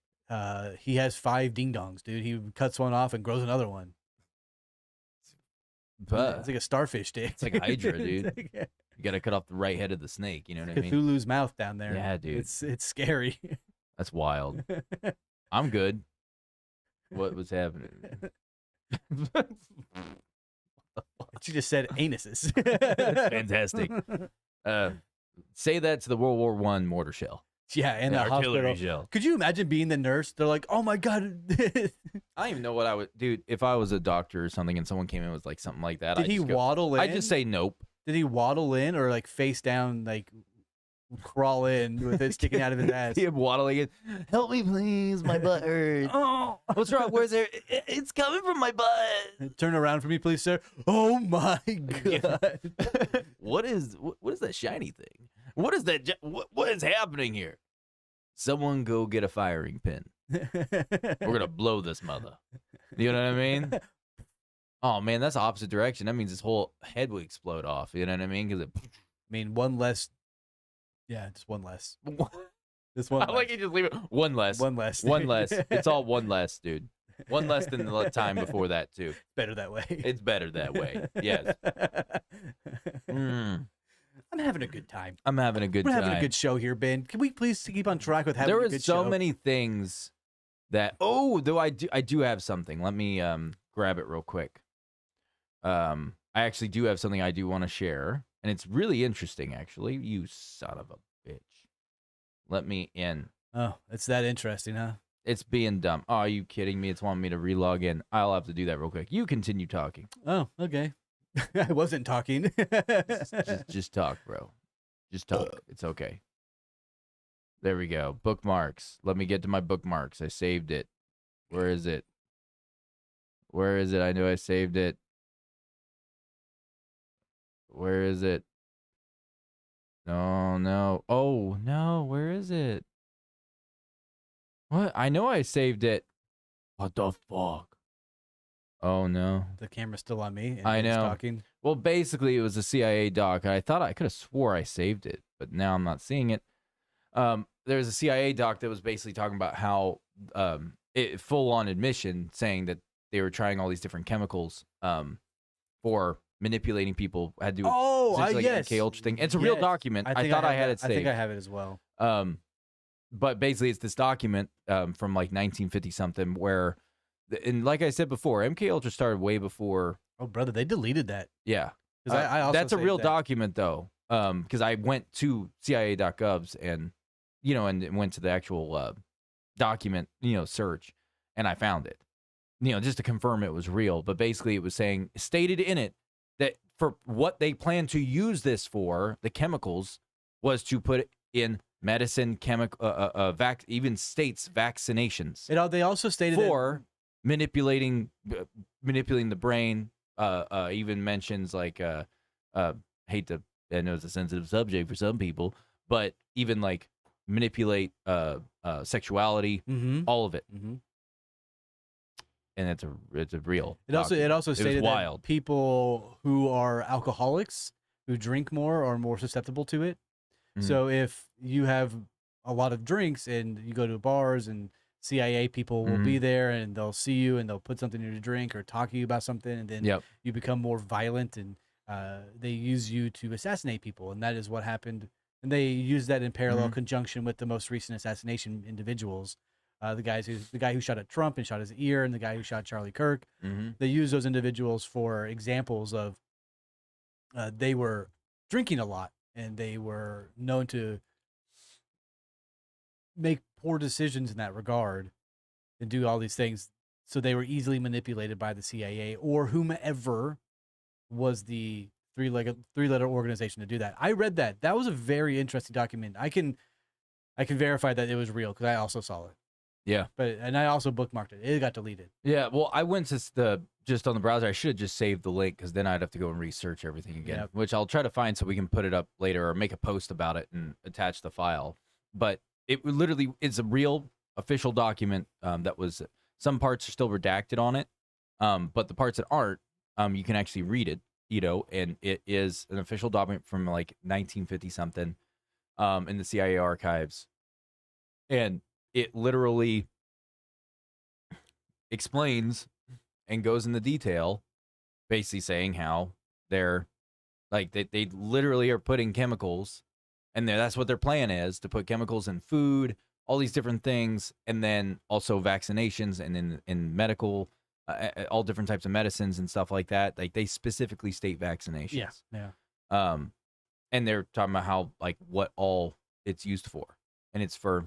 He has 5 ding dongs, dude. He cuts one off and grows another one. It's like a starfish dick. It's like a Hydra, dude. It's like You got to cut off the right head of the snake. You know what I mean? Cthulhu's mouth down there. Yeah, dude. It's scary. That's wild. I'm good. What was happening? She just said anuses. Fantastic. Say that to the World War I mortar shell. Yeah, and the artillery hospital. shell. Could you imagine being the nurse? They're like, "Oh my god." I don't even know what I would, dude. If I was a doctor or something, and someone came in with like something like that, Did he waddle in? I'd just say nope. Did he waddle in or like face down, like crawl in with it sticking out of his ass? He waddling in. Help me, please. My butt hurts. Oh, what's wrong? Where's there? It's coming from my butt. Turn around for me, please, sir. Oh my god! What is that shiny thing? What is that? What is happening here? Someone go get a firing pin. We're gonna blow this mother. You know what I mean? Oh man, that's opposite direction. That means his whole head will explode off. You know what I mean? Because I mean, one less. Yeah, just one less. Just one. I like you just leave it. One less. One less. One less. It's all one less, dude. One less than the time before that too. Better that way. It's better that way. Yes. I'm having a good time. I'm having a good We're time. having a good show here, Ben. Can we please keep on track with having a good show? There are so many things that. Oh, though I do have something. Let me grab it real quick. I actually do have something I do want to share, and it's really interesting. Actually, you son of a bitch. Let me in. Oh, it's that interesting, huh? It's being dumb. Oh, are you kidding me? It's wanting me to relog in. I'll have to do that real quick. You continue talking. Oh, okay. I wasn't talking. just talk, bro. Just talk. It's okay. There we go. Bookmarks. Let me get to my bookmarks. I saved it. Where is it? Where is it? I know I saved it. Where is it? No, no. Oh, no. Where is it? What? I know I saved it. What the fuck? Oh, no. The camera's still on me. And I Ben's know. Talking. Well, basically, it was a CIA doc. I thought I could have swore I saved it, but now I'm not seeing it. There's a CIA doc that was basically talking about how it full-on admission saying that they were trying all these different chemicals for manipulating people. Had to do like yes. MK Ultra thing. It's a real document. I thought I had it saved. I think I have it as well. But basically, it's this document from like 1950 something where, and like I said before, MK Ultra started way before. Oh, brother, they deleted that. Yeah, I also that's a real that. document though. Because I went to CIA.govs and went to the actual document search, and I found it. Just to confirm it was real. But basically, it was stated in it that for what they plan to use this for, the chemicals, was to put it in medicine, even states vaccinations. They also stated for manipulating the brain. Even mentions like hate to. I know it's a sensitive subject for some people, but even like manipulate sexuality, all of it. Mm-hmm. And it's a real. It also stated wild. That people who are alcoholics, who drink more, are more susceptible to it. Mm-hmm. So if you have a lot of drinks and you go to bars and CIA people will be there and they'll see you and they'll put something in your drink or talk to you about something, and then you become more violent, and they use you to assassinate people, and that is what happened. And they use that in parallel conjunction with the most recent assassination individuals. The guy who shot at Trump and shot his ear, and the guy who shot Charlie Kirk. They use those individuals for examples of they were drinking a lot and they were known to make poor decisions in that regard and do all these things. So they were easily manipulated by the CIA or whomever was the three-letter organization to do that. I read that. That was a very interesting document. I can verify that it was real because I also saw it. Yeah. And I also bookmarked it. It got deleted. Yeah. Well, I went to just on the browser. I should have just saved the link because then I'd have to go and research everything again, which I'll try to find so we can put it up later or make a post about it and attach the file. But it literally is a real official document that was, some parts are still redacted on it. But the parts that aren't, you can actually read it. and it is an official document from like 1950 something, in the CIA archives, and it literally explains and goes into detail, basically saying how they're like they literally are putting chemicals, and that's what their plan is, to put chemicals in food, all these different things, and then also vaccinations and in medical, all different types of medicines and stuff like that. Like they specifically state vaccinations. Yeah. Um, and they're talking about how like what all it's used for, and it's for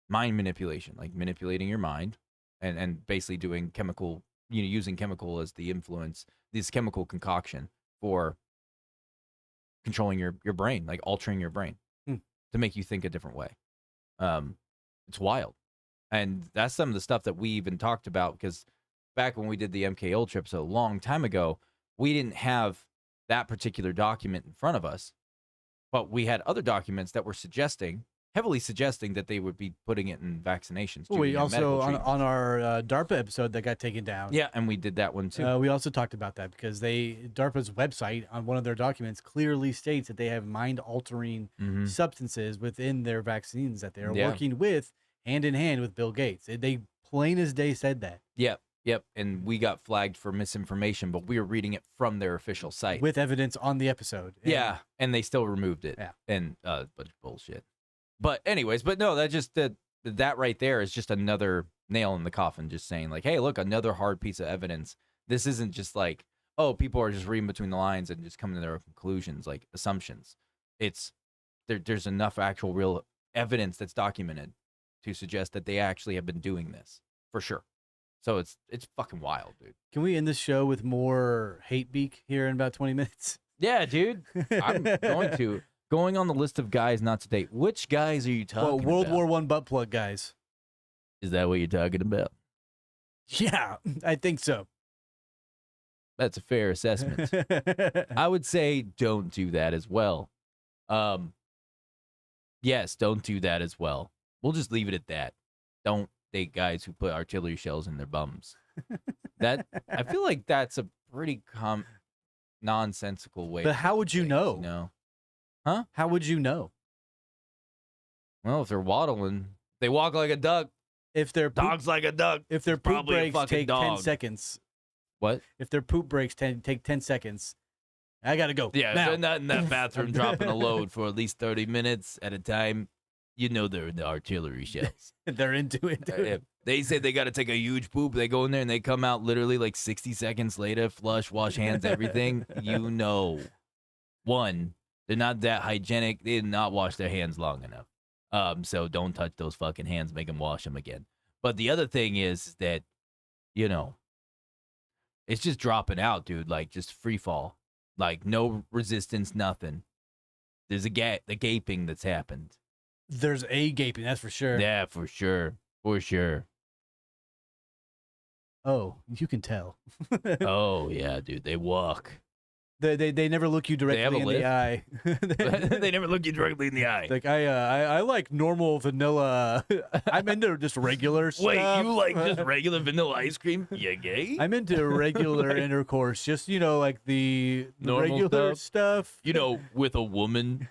mind manipulation, like manipulating your mind, and basically doing chemical, using chemical as the influence, this chemical concoction for controlling your brain, like altering your brain to make you think a different way. It's wild. And that's some of the stuff that we even talked about, because back when we did the MK Ultra episode a long time ago, we didn't have that particular document in front of us, but we had other documents that were heavily suggesting that they would be putting it in vaccinations. Well, we in also, medical on treatments. our DARPA episode that got taken down. Yeah, and we did that one too. We also talked about that because DARPA's website on one of their documents clearly states that they have mind-altering substances within their vaccines that they are working with hand in hand with Bill Gates. They plain as day said that. Yep. And we got flagged for misinformation, but we were reading it from their official site with evidence on the episode. Yeah, and they still removed it. Yeah, and bunch of bullshit. But anyways, no, that just that right there is just another nail in the coffin, just saying like, hey, look, another hard piece of evidence. This isn't just like, oh, people are just reading between the lines and just coming to their conclusions, like assumptions. It's there's enough actual real evidence that's documented to suggest that they actually have been doing this for sure. So it's fucking wild, dude. Can we end this show with more hate beak here in about 20 minutes? Yeah, dude. I'm going on the list of guys not to date. Which guys are you talking about? World War I butt plug guys. Is that what you're talking about? Yeah, I think so. That's a fair assessment. I would say don't do that as well. Yes, don't do that as well. We'll just leave it at that. Don't date guys who put artillery shells in their bums. That I feel like that's a pretty nonsensical way. But how would you know? Huh? How would you know? Well, if they're waddling, they walk like a duck. If their dogs like a duck. If their poop breaks take dog. 10 seconds. What? If their poop breaks take 10 seconds. I gotta go. Yeah, now. if they're not in that bathroom dropping a load for at least 30 minutes at a time, they're in the artillery shells. They're into it, dude. If they said they got to take a huge poop, they go in there and they come out literally like 60 seconds later, flush, wash hands, everything. One, they're not that hygienic. They did not wash their hands long enough. So don't touch those fucking hands. Make them wash them again. But the other thing is that, it's just dropping out, dude. Like just free fall. Like no resistance, nothing. There's the gaping that's happened. There's a gaping, that's for sure. Yeah, for sure. For sure. Oh, you can tell. Oh, yeah, dude. They walk. They never look you directly in the eye. They never look you directly in the eye. Like I like normal vanilla. I'm into just regular stuff. Wait, you like just regular vanilla ice cream? You gay? I'm into regular intercourse. Just like the normal regular stuff. With a woman.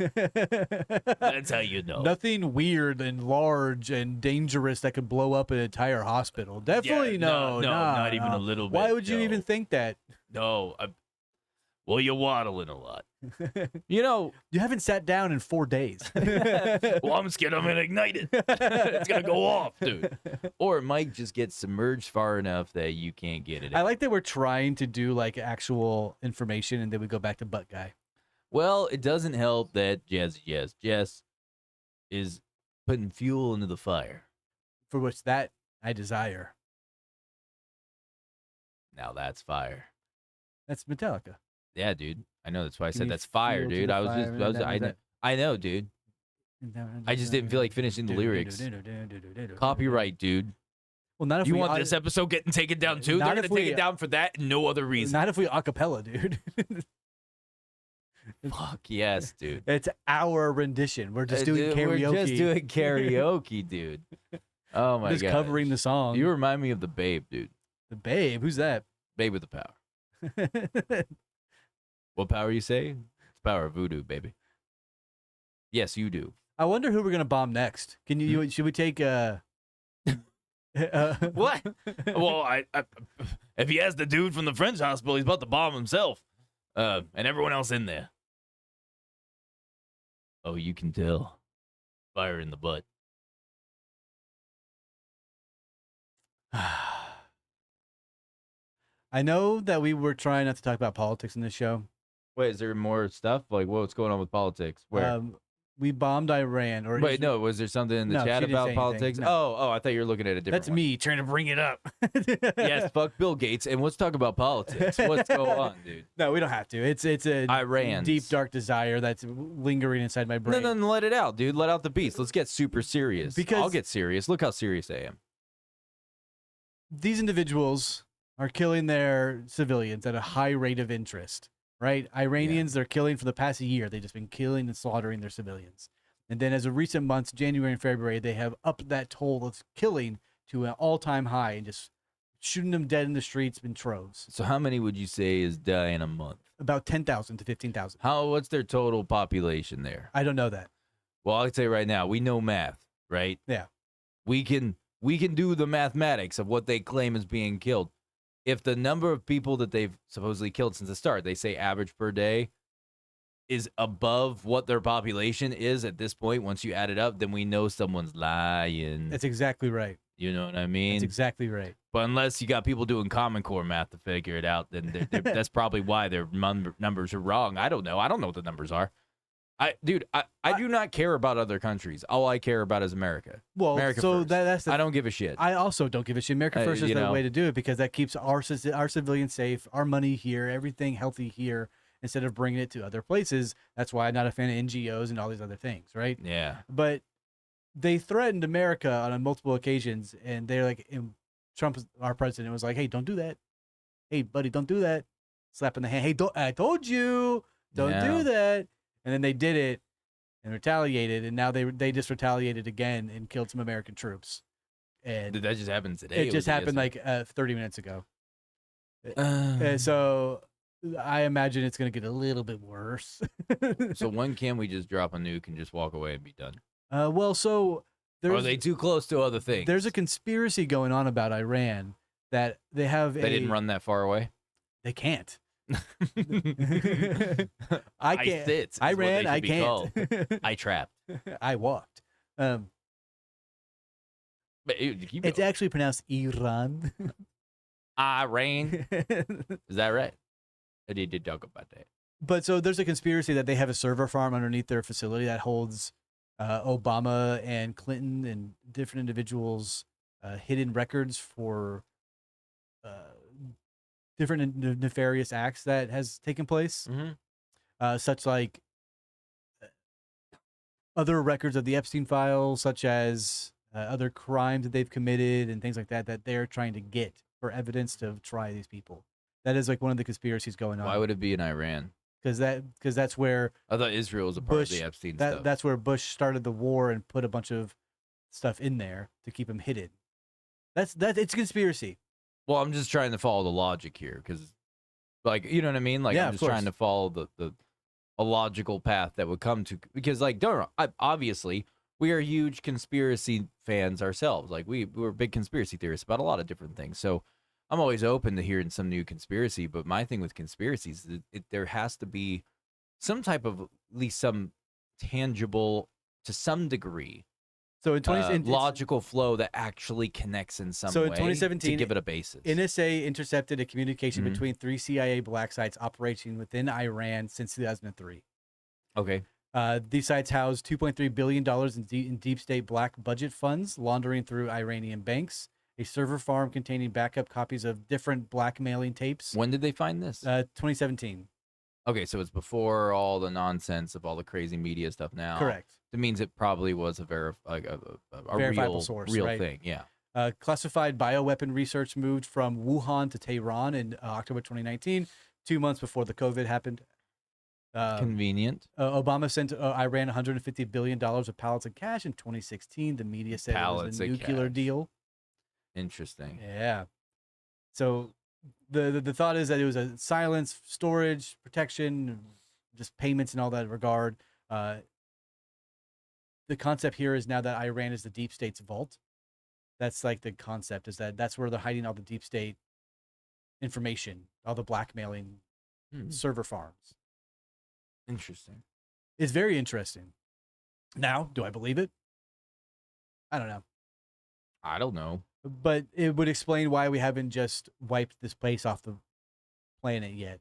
That's how you know. Nothing weird and large and dangerous that could blow up an entire hospital. Definitely no. Not even a little bit. Why would you even think that? No. Well, you're waddling a lot. You haven't sat down in 4 days. Well, I'm scared I'm going to ignite it. It's going to go off, dude. Or it might just get submerged far enough that you can't get it out. I like that we're trying to do like actual information and then we go back to butt guy. Well, it doesn't help that Jess is putting fuel into the fire. For which that I desire. Now that's fire. That's Metallica. Yeah, dude. I know. That's why I said that's fire, dude. I know, dude. I just didn't feel like finishing the lyrics. Copyright, dude. Well, not if you want this episode getting taken down too. They're gonna take it down for that and no other reason. Not if we acapella, dude. Fuck yes, dude. It's our rendition. We're just doing karaoke. We're just doing karaoke, dude. Oh my god. Just covering the song. You remind me of the Babe, dude. The Babe? Who's that? Babe with the Power. What power you say? It's power of voodoo, baby. Yes, you do. I wonder who we're gonna bomb next. Can you? Should we take What? Well, I if he has the dude from the French hospital, he's about to bomb himself, and everyone else in there. Oh, you can tell. Fire in the butt. I know that we were trying not to talk about politics in this show. Wait, is there more stuff? Like, what's going on with politics? Where? We bombed Iran. Or Wait, no. Was there something in the No, chat she didn't about say politics? anything. No. Oh, I thought you were looking at a different That's one. me trying to bring it up. Yes, fuck Bill Gates, and let's talk about politics. What's going on, dude? No, we don't have to. It's a Iran. deep, dark desire that's lingering inside my brain. No, let it out, dude. Let out the beast. Let's get super serious. Because I'll get serious. Look how serious I am. These individuals are killing their civilians at a high rate of interest, right? Iranians, they're killing for the past year. They've just been killing and slaughtering their civilians. And then as of recent months, January and February, they have upped that toll of killing to an all-time high and just shooting them dead in the streets in troves. So how many would you say is dying a month? About 10,000 to 15,000. What's their total population there? I don't know that. Well, I'll tell you right now, we know math, right? Yeah. We can do the mathematics of what they claim is being killed. If the number of people that they've supposedly killed since the start, they say average per day, is above what their population is at this point, once you add it up, then we know someone's lying. That's exactly right. You know what I mean? That's exactly right. But unless you got people doing Common Core math to figure it out, then that's probably why their numbers are wrong. I don't know. I don't know what the numbers are. I do not care about other countries. All I care about is America. Well, America so first. that's I don't give a shit. I also don't give a shit. America first is you the know. way to do it because that keeps our civilians safe, our money here, everything healthy here, instead of bringing it to other places. That's why I'm not a fan of NGOs and all these other things, right? Yeah. But they threatened America on multiple occasions, and they're like, Trump, our president, was like, "Hey, don't do that. Hey, buddy, don't do that." Slap in the hand. Hey, I told you, don't do that. And then they did it and retaliated, and now they just retaliated again and killed some American troops. And Did that just happen today? it just happened like 30 minutes ago. So I imagine it's going to get a little bit worse. So when can we just drop a nuke and just walk away and be done? Well, so Are they too close to other things? there's a conspiracy going on about Iran that they have. They didn't run that far away. They can't. I can't. sit. I ran. I can't. I trapped. I walked. But keep It's going. actually pronounced Iran. Iran. Is that right? I did talk about that. But so there's a conspiracy that they have a server farm underneath their facility that holds Obama and Clinton and different individuals' hidden records for different nefarious acts that has taken place, such like other records of the Epstein files, such as other crimes that they've committed and things like that that they're trying to get for evidence to try these people. That is like one of the conspiracies going on. Why would it be in Iran? Because that's where I thought Israel was a part Bush, of the Epstein stuff. that's where Bush started the war and put a bunch of stuff in there to keep him hidden. It's a conspiracy. Well, I'm just trying to follow the logic here because, like, you know what I mean? Like, Yeah, I'm of just course. trying to follow a logical path that would come to, because, like, obviously, we are huge conspiracy fans ourselves. Like, we're big conspiracy theorists about a lot of different things. So I'm always open to hearing some new conspiracy. But my thing with conspiracies is there has to be some type of, at least some tangible, to some degree, So in logical flow that actually connects in some So way in 2017, to give it a basis. NSA intercepted a communication Mhm. between 3 CIA black sites operating within Iran since 2003. Okay. These sites house $2.3 billion in deep state black budget funds laundering through Iranian banks, a server farm containing backup copies of different blackmailing tapes. When did they find this? 2017. Okay, so it's before all the nonsense of all the crazy media stuff now. Correct. That means it probably was a Verifiable source, real right? thing. Yeah. Classified bioweapon research moved from Wuhan to Tehran in October 2019, 2 months before the COVID happened. Convenient. Obama sent Iran $150 billion of pallets of cash in 2016. The media said it Pallets was a of nuclear cash. deal. Interesting. Yeah. So the thought is that it was a silence, storage, protection, just payments and all that regard. The concept here is now that Iran is the deep state's vault. That's like the concept, is that that's where they're hiding all the deep state information, all the blackmailing server farms. Interesting. It's very interesting. Now, do I believe it? I don't know. I don't know. But it would explain why we haven't just wiped this place off the planet yet.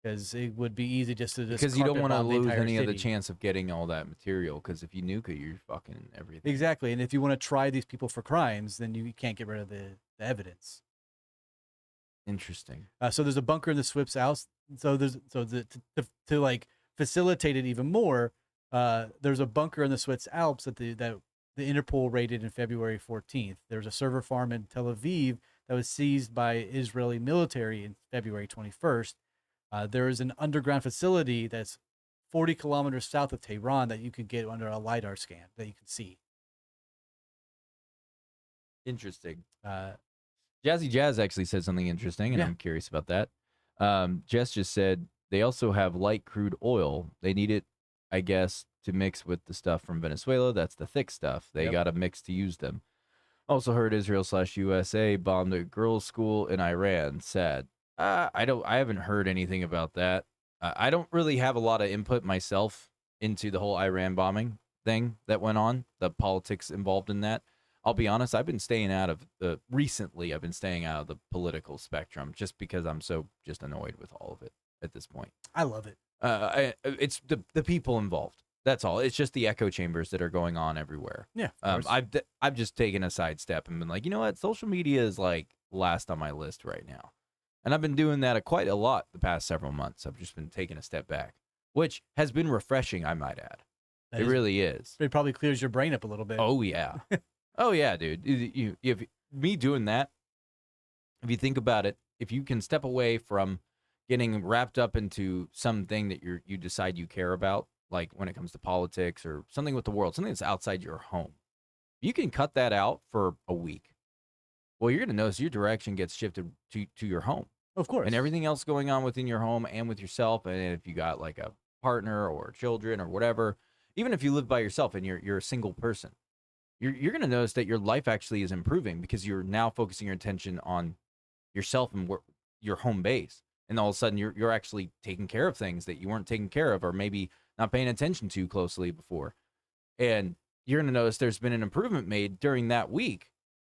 Because it would be easy just to Because you don't want to carpet bomb the lose entire any of the city. chance of getting all that material. Because if you nuke it, you're fucking everything. Exactly. And if you want to try these people for crimes, then you can't get rid of the evidence. Interesting. So there's a bunker in the Swift's house. To like facilitate it even more, there's a bunker in the Swiss Alps that the Interpol raided in February 14th. There's a server farm in Tel Aviv that was seized by Israeli military in February 21st. There is an underground facility that's 40 kilometers south of Tehran that you can get under a LiDAR scan that you can see. Interesting. Jazzy Jazz actually said something interesting, and Yeah. I'm curious about that. Jess just said they also have light crude oil. They need it, I guess, to mix with the stuff from Venezuela. That's the thick stuff. They got to mix to use them. Also heard Israel/USA bombed a girls' school in Iran. Sad. I haven't heard anything about that. I don't really have a lot of input myself into the whole Iran bombing thing that went on, the politics involved in that. I'll be honest, I've been staying out of recently I've been staying out of the political spectrum just because I'm so just annoyed with all of it at this point. I love it. It's the people involved. That's all. It's just the echo chambers that are going on everywhere. Yeah. Of course. I've just taken a sidestep and been like, you know what? Social media is like last on my list right now. And I've been doing that quite a lot the past several months. I've just been taking a step back, which has been refreshing, I might add. It really is. It probably clears your brain up a little bit. Oh, yeah. Oh, yeah, dude. If me doing that, if you think about it, if you can step away from getting wrapped up into something that you decide you care about, like when it comes to politics or something with the world, something that's outside your home, you can cut that out for a week. Well, you're going to notice your direction gets shifted to your home. Of course. And everything else going on within your home and with yourself. And if you got like a partner or children or whatever, even if you live by yourself and you're a single person, you're going to notice that your life actually is improving because you're now focusing your attention on yourself and your home base. And all of a sudden you're actually taking care of things that you weren't taking care of or maybe not paying attention to closely before. And you're going to notice there's been an improvement made during that week.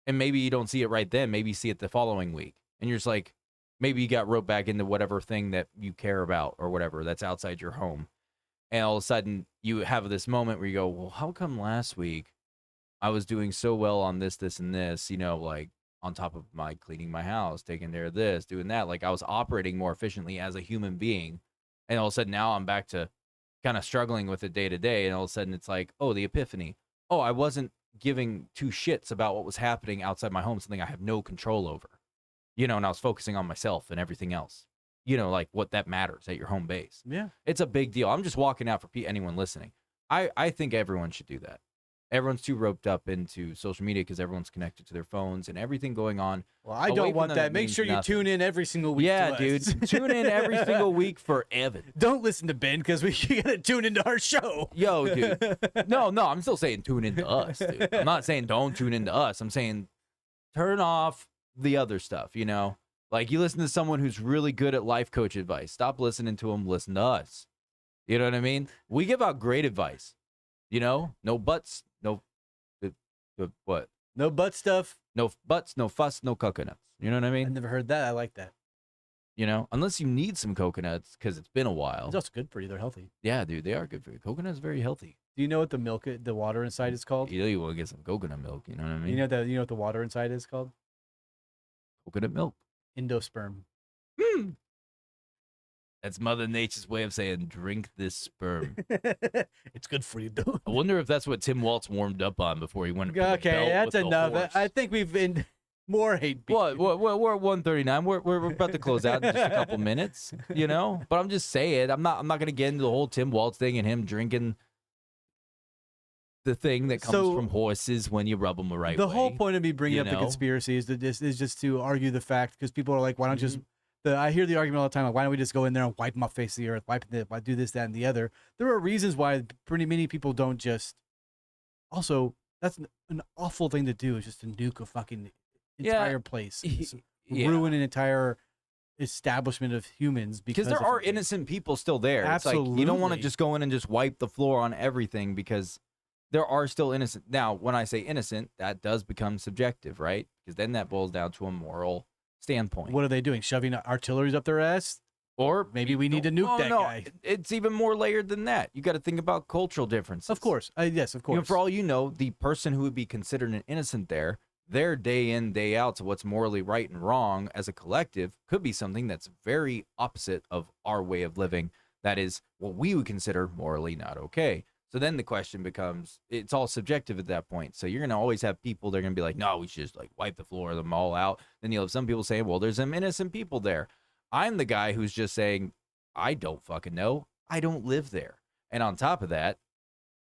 And maybe you don't see it right then. Maybe you see it the following week. And you're just like, maybe you got roped back into whatever thing that you care about or whatever that's outside your home. And all of a sudden you have this moment where you go, well, how come last week I was doing so well on this, and this, you know, like on top of my cleaning my house, taking care of this, doing that. Like I was operating more efficiently as a human being. And all of a sudden now I'm back to kind of struggling with it day to day. And all of a sudden it's like, oh, the epiphany. Oh, I wasn't giving two shits about what was happening outside my home, something I have no control over. You know, and I was focusing on myself and everything else. You know, like what that matters at your home base. Yeah. It's a big deal. I'm just walking out for anyone listening. I think everyone should do that. Everyone's too roped up into social media because everyone's connected to their phones and everything going on. Well, I Away don't from want them, that. it Make means sure you nothing. tune in every single week. Yeah, to dude. us. Tune in every single week for Evan. Don't listen to Ben because you gotta tune into our show. Yo, dude. No, I'm still saying tune into us, dude. I'm not saying don't tune into us. I'm saying turn off the other stuff, you know? Like you listen to someone who's really good at life coach advice. Stop listening to them. Listen to us. You know what I mean? We give out great advice. You know? No butts, no what? No butt stuff. No butts, no fuss, no coconuts. You know what I I mean? never heard that. I like that. You know, unless you need some coconuts because it's been a while. It's also good for you. They're healthy. Yeah, dude, they are good for you. Coconut's very healthy. Do you know what the water inside is called? You want to get some coconut milk. You know what I mean? You know what the water inside is called? Coconut milk. Endosperm. That's Mother Nature's way of saying drink this sperm. It's good for you, though. I wonder if that's what Tim Waltz warmed up on before he went. Okay, that's enough. I think we've been more hate. What? We're at 139. We're about to close out in just a couple minutes, you know. But I'm just saying, I'm not gonna get into the whole Tim Waltz thing and him drinking the thing that comes So- from horses when you rub them the right The way. whole point of me bringing you up the know? conspiracy is just to argue the fact, because people are like, why don't just Mm-hmm. I hear the argument all the time, like, why don't we just go in there and wipe them off face of the earth, why do this, that, and the other. There are reasons why pretty many people don't just. Also, that's an awful thing to do, is just to nuke a fucking entire place, It's ruin an entire establishment of humans because there of are something. innocent people still there. It's like you don't want to Absolutely. just go in and just wipe the floor on everything because there are still innocent. Now, when I say innocent, that does become subjective, right? Because then that boils down to a moral standpoint. What are they doing? Shoving artilleries up their ass? Or Maybe we need to nuke that guy. It's even more layered than that. You got to think about cultural differences. Of course. Yes, of course. You know, for all you know, the person who would be considered an innocent there, their day in, day out to what's morally right and wrong as a collective could be something that's very opposite of our way of living. That is what we would consider morally not okay. So then the question becomes, it's all subjective at that point. So you're going to always have people, they're going to be like, no, we should just like wipe the floor of them all out. Then you'll have some people saying, well, there's some innocent people there. I'm the guy who's just saying, I don't fucking know. I don't live there. And on top of that,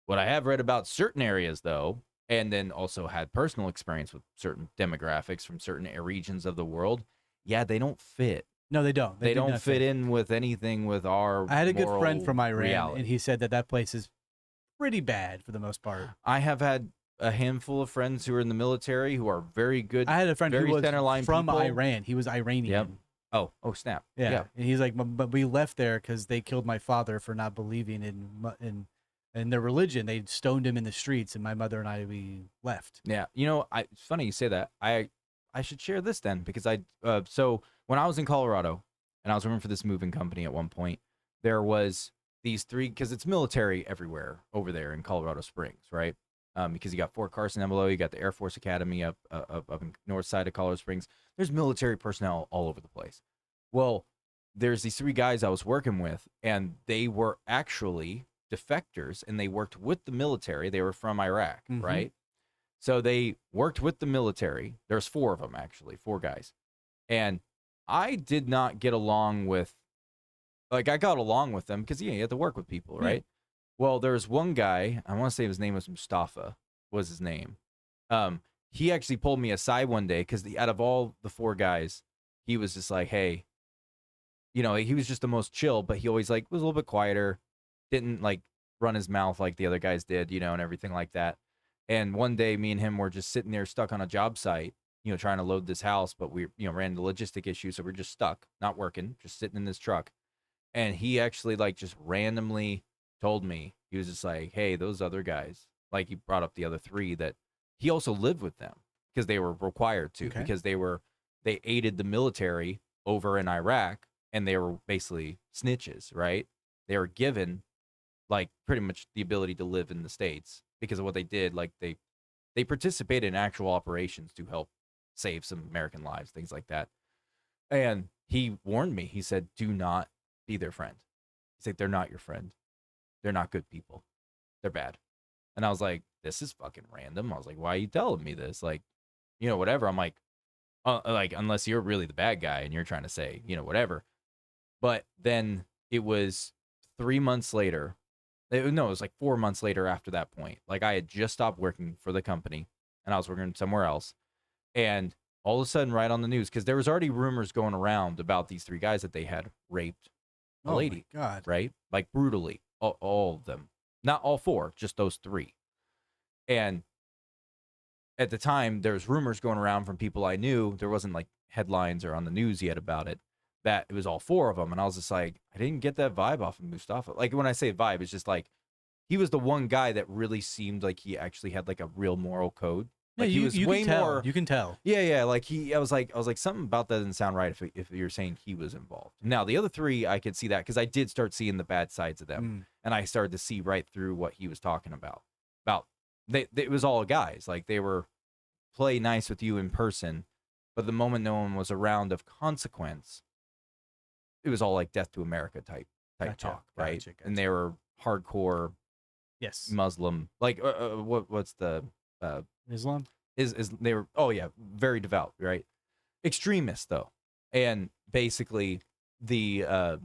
what I have read about certain areas, though, and then also had personal experience with certain demographics from certain regions of the world, yeah, they don't fit. No, they don't. They do don't not fit in with anything with our I had a good friend moral from Iran, reality. and he said that place is pretty bad for the most part. I have had a handful of friends who are in the military who are very good. I had a friend who very was centerline from people. Iran. He was Iranian. Yep. Oh, snap. Yeah. And he's like, but we left there because they killed my father for not believing in their religion. They stoned him in the streets, and my mother and we left. Yeah. You know, it's funny you say that. I should share this then because so when I was in Colorado and I was working for this moving company at one point, there was these three, because it's military everywhere over there in Colorado Springs, right? Because you got Fort Carson, MLO, you got the Air Force Academy up in north side of Colorado Springs. There's military personnel all over the place. Well, there's these three guys I was working with, and they were actually defectors, and they worked with the military. They were from Iraq, right? So they worked with the military. There's four of them, actually, four guys. And I did not get along with, I got along with them because, you have to work with people, right? Yeah. Well, there's one guy, I want to say his name was Mustafa, was his name. He actually pulled me aside one day because out of all the four guys, he was just like, hey, he was just the most chill, but he always was a little bit quieter, didn't run his mouth like the other guys did, and everything like that. And one day me and him were just sitting there stuck on a job site, trying to load this house, but we, ran into logistic issues. So we're just stuck, not working, just sitting in this truck. And he actually just randomly told me, he was just like, hey, those other guys, he brought up the other three that he also lived with them because they were required to, because they aided the military over in Iraq, and they were basically snitches, right? They were given pretty much the ability to live in the States because of what they did. They participated in actual operations to help save some American lives, things like that. And he warned me. He said, do not be their friend. He's like, they're not your friend. They're not good people. They're bad. And I was like, this is fucking random. I was like, why are you telling me this? Whatever. I'm like, unless you're really the bad guy and you're trying to say, whatever. But then it was 3 months later. No, it was 4 months later after that point. I had just stopped working for the company and I was working somewhere else. And all of a sudden, right on the news, because there was already rumors going around about these three guys that they had raped a lady. My God. Right? Brutally. All of them. Not all four, just those three. And at the time, there was rumors going around from people I knew. There wasn't headlines or on the news yet about it, that it was all four of them. And I was just like, I didn't get that vibe off of Mustafa. When I say vibe, it's just he was the one guy that really seemed like he actually had a real moral code. Yeah, he was way more. You can tell. Yeah. I was like, something about that doesn't sound right if you're saying he was involved. Now the other three, I could see that because I did start seeing the bad sides of them, and I started to see right through what he was talking about. It was all guys. They were play nice with you in person, but the moment no one was around of consequence, it was all death to America type talk, right? Gotcha. And they were hardcore, yes, Muslim. What's the Islam? Is they were very devout, right? Extremists though, and basically the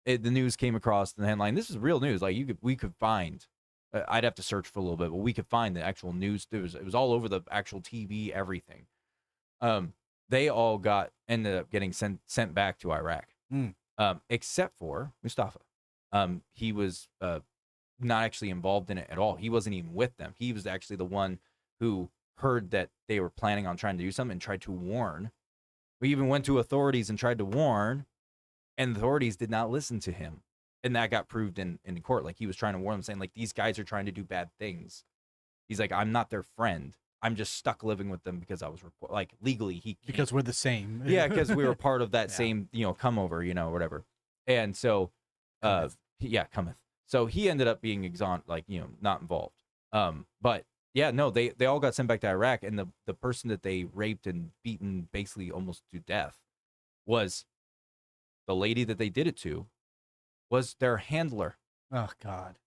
news came across the headline. This is real news. We could find I'd have to search for a little bit, but we could find the actual news. It was all over the actual TV, everything. They all ended up getting sent back to Iraq, except for Mustafa. He was not actually involved in it at all. He wasn't even with them. He was actually the one who heard that they were planning on trying to do something and tried to warn. We even went to authorities and tried to warn, and the authorities did not listen to him. And that got proved in court. Like, he was trying to warn them, saying, like, these guys are trying to do bad things. He's like, I'm not their friend. I'm just stuck living with them because I was like, legally because we're the same. Yeah, because we were part of that same, come over, whatever. And so cometh. So he ended up being not involved. But yeah, no, they all got sent back to Iraq, and the person that they raped and beaten basically almost to death was the lady that they did it to, was their handler. Oh God.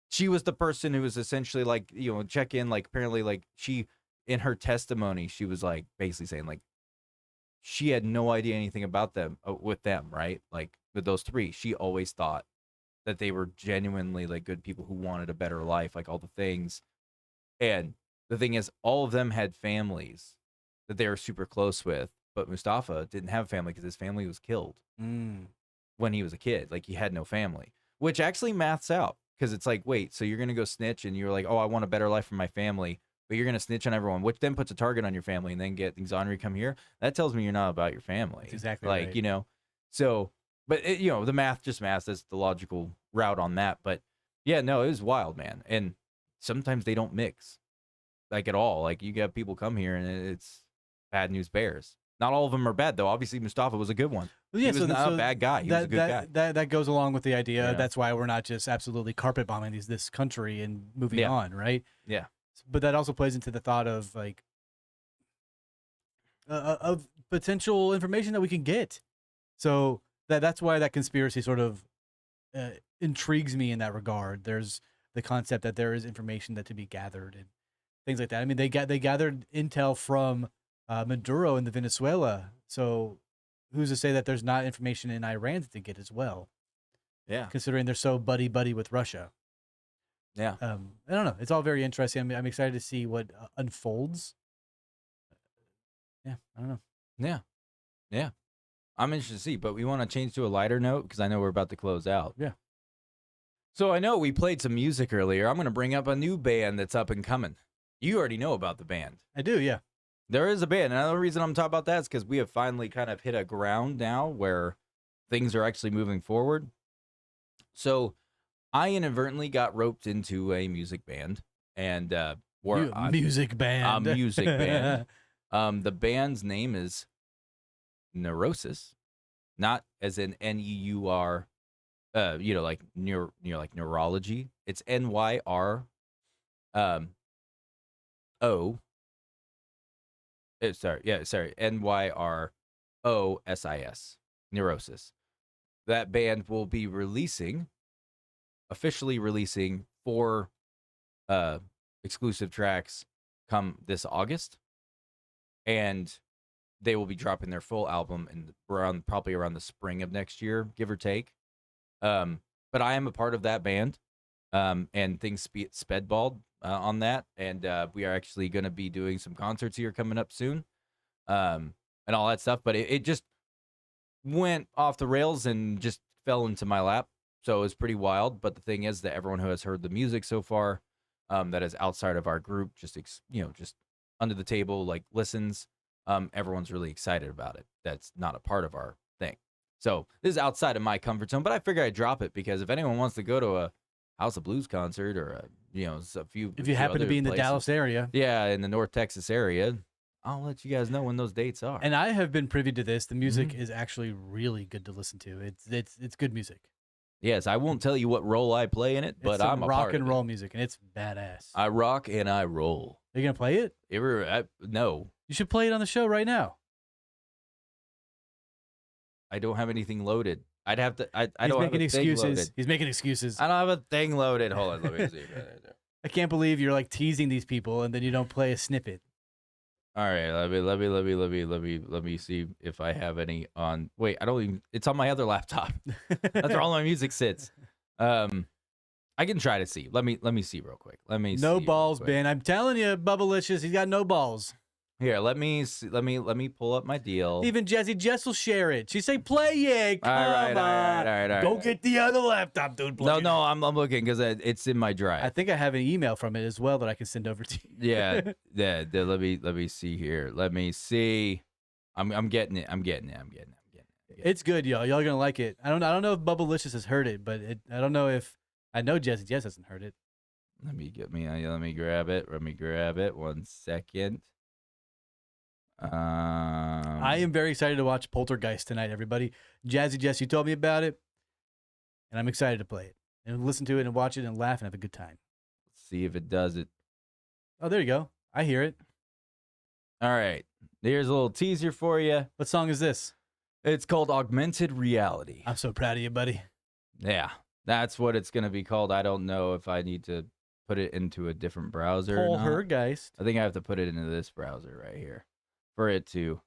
She was the person who was essentially like, check in, like, apparently, like, she, in her testimony, she was like basically saying, like, she had no idea anything about them with them, right? Like, with those three, she always thought that they were genuinely like good people who wanted a better life, like all the things. And the thing is, all of them had families that they were super close with, but Mustafa didn't have a family because his family was killed when he was a kid. Like, he had no family, which actually maths out, because it's like, wait, so you're going to go snitch and you're like, oh, I want a better life for my family, but you're going to snitch on everyone, which then puts a target on your family and then get exonerated, come here. That tells me you're not about your family. That's exactly like, right. So, but the math just math. That's the logical route on that. But yeah, no, it was wild, man. And sometimes they don't mix, like, at all. Like, you get people come here and it's bad news bears. Not all of them are bad, though. Obviously, Mustafa was a good one. Well, yeah, he was not a bad guy. He was a good guy. That goes along with the idea. Yeah. That's why we're not just absolutely carpet bombing this country and moving on, right? Yeah. But that also plays into the thought of, like, of potential information that we can get. So that's why that conspiracy sort of intrigues me in that regard. There's the concept that there is information that to be gathered and things like that. I mean, they gathered intel from Maduro in the Venezuela. So who's to say that there's not information in Iran that they get as well? Yeah. Considering they're so buddy with Russia. Yeah. I don't know. It's all very interesting. I'm excited to see what unfolds. Yeah, I don't know. Yeah. Yeah. I'm interested to see, but we want to change to a lighter note because I know we're about to close out. Yeah. So I know we played some music earlier. I'm going to bring up a new band that's up and coming. You already know about the band. I do, yeah. There is a band. And another reason I'm talking about that is because we have finally kind of hit a ground now where things are actually moving forward. So I inadvertently got roped into a music band, and music band. A music band. The band's name is NYROSIS, not as in NEUR, like like neurology. It's NYR, O. NYROSIS, NYROSIS. That band will be officially releasing 4 exclusive tracks come this August, and they will be dropping their full album probably around the spring of next year, give or take. But I am a part of that band, and things spedballed on that, and we are actually going to be doing some concerts here coming up soon, and all that stuff. But it just went off the rails and just fell into my lap, so it was pretty wild. But the thing is that everyone who has heard the music so far, that is outside of our group, just under the table, like, listens, everyone's really excited about it. That's not a part of our thing. So this is outside of my comfort zone, but I figure I'd drop it because if anyone wants to go to a House of Blues concert or if you happen to be in the Dallas area, in the North Texas area, I'll let you guys know when those dates are. And I have been privy to this. The music is actually really good to listen to. It's good music. Yes, I won't tell you what role I play in it, but I'm a rock part and of roll it. music, and it's badass. I rock and I roll. Are you gonna play it? No. You should play it on the show right now. I don't have anything loaded. I'd have to. I He's don't making have a thing excuses. loaded. He's making excuses. I don't have a thing loaded. Hold on, let me see. I can't believe you're like teasing these people and then you don't play a snippet. All right, let me see if I have any on. Wait, I don't even. It's on my other laptop. That's where all my music sits. I can try to see. Let me see real quick. Let me No see real balls, quick. Ben. I'm telling you, Bubblicious, he's got no balls. Here, let me see, let me pull up my deal. Even Jazzy Jess will share it. She say, "Play it, come All right. on, go get the other laptop, dude." Plug it in." No, I'm looking because it's in my drive. I think I have an email from it as well that I can send over to you. Yeah. Let me see here. Let me see. I'm getting it. I'm getting it. It's good, y'all. Y'all are gonna like it. I don't know if Bubblicious has heard it, but I don't know if I know Jazzy Jess hasn't heard it. Let me grab it. Let me grab it. 1 second. I am very excited to watch Poltergeist tonight, everybody. Jazzy Jess, you told me about it, and I'm excited to play it and listen to it and watch it and laugh and have a good time. See if it does it. Oh, there you go. I hear it. All right. Here's a little teaser for you. What song is this? It's called Augmented Reality. I'm so proud of you, buddy. Yeah, that's what it's going to be called. I don't know if I need to put it into a different browser. Poltergeist. I think I have to put it into this browser right here for it to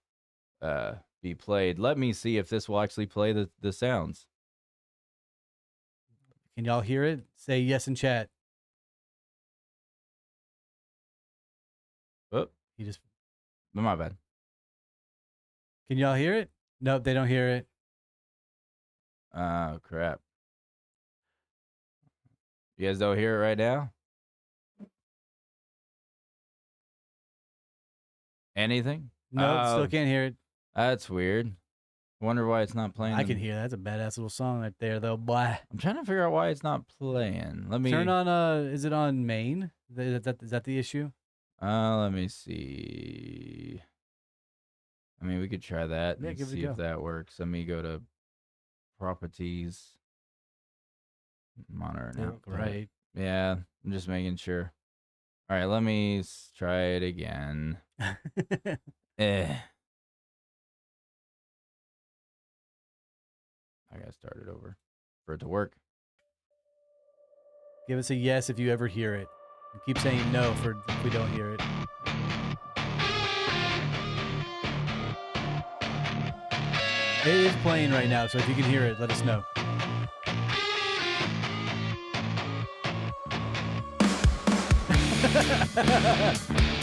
be played. Let me see if this will actually play the sounds. Can y'all hear it? Say yes in chat. Oh, You just my bad. Can y'all hear it? Nope, they don't hear it. Oh, crap. You guys don't hear it right now? Anything? Nope, still can't hear it. That's weird. Wonder why it's not playing. I can hear that. That's a badass little song right there, though. Blah. I'm trying to figure out why it's not playing. Let me Turn on. Is it on main? Is that the issue? Let me see. I mean, we could try that Yeah, and give it a see go. if that works. Let me go to properties. Monitor now. Right. Yeah, I'm just making sure. All right, let me try it again. I gotta start it over for it to work. Give us a yes if you ever hear it. And keep saying no if we don't hear it. It is playing right now, so if you can hear it, let us know.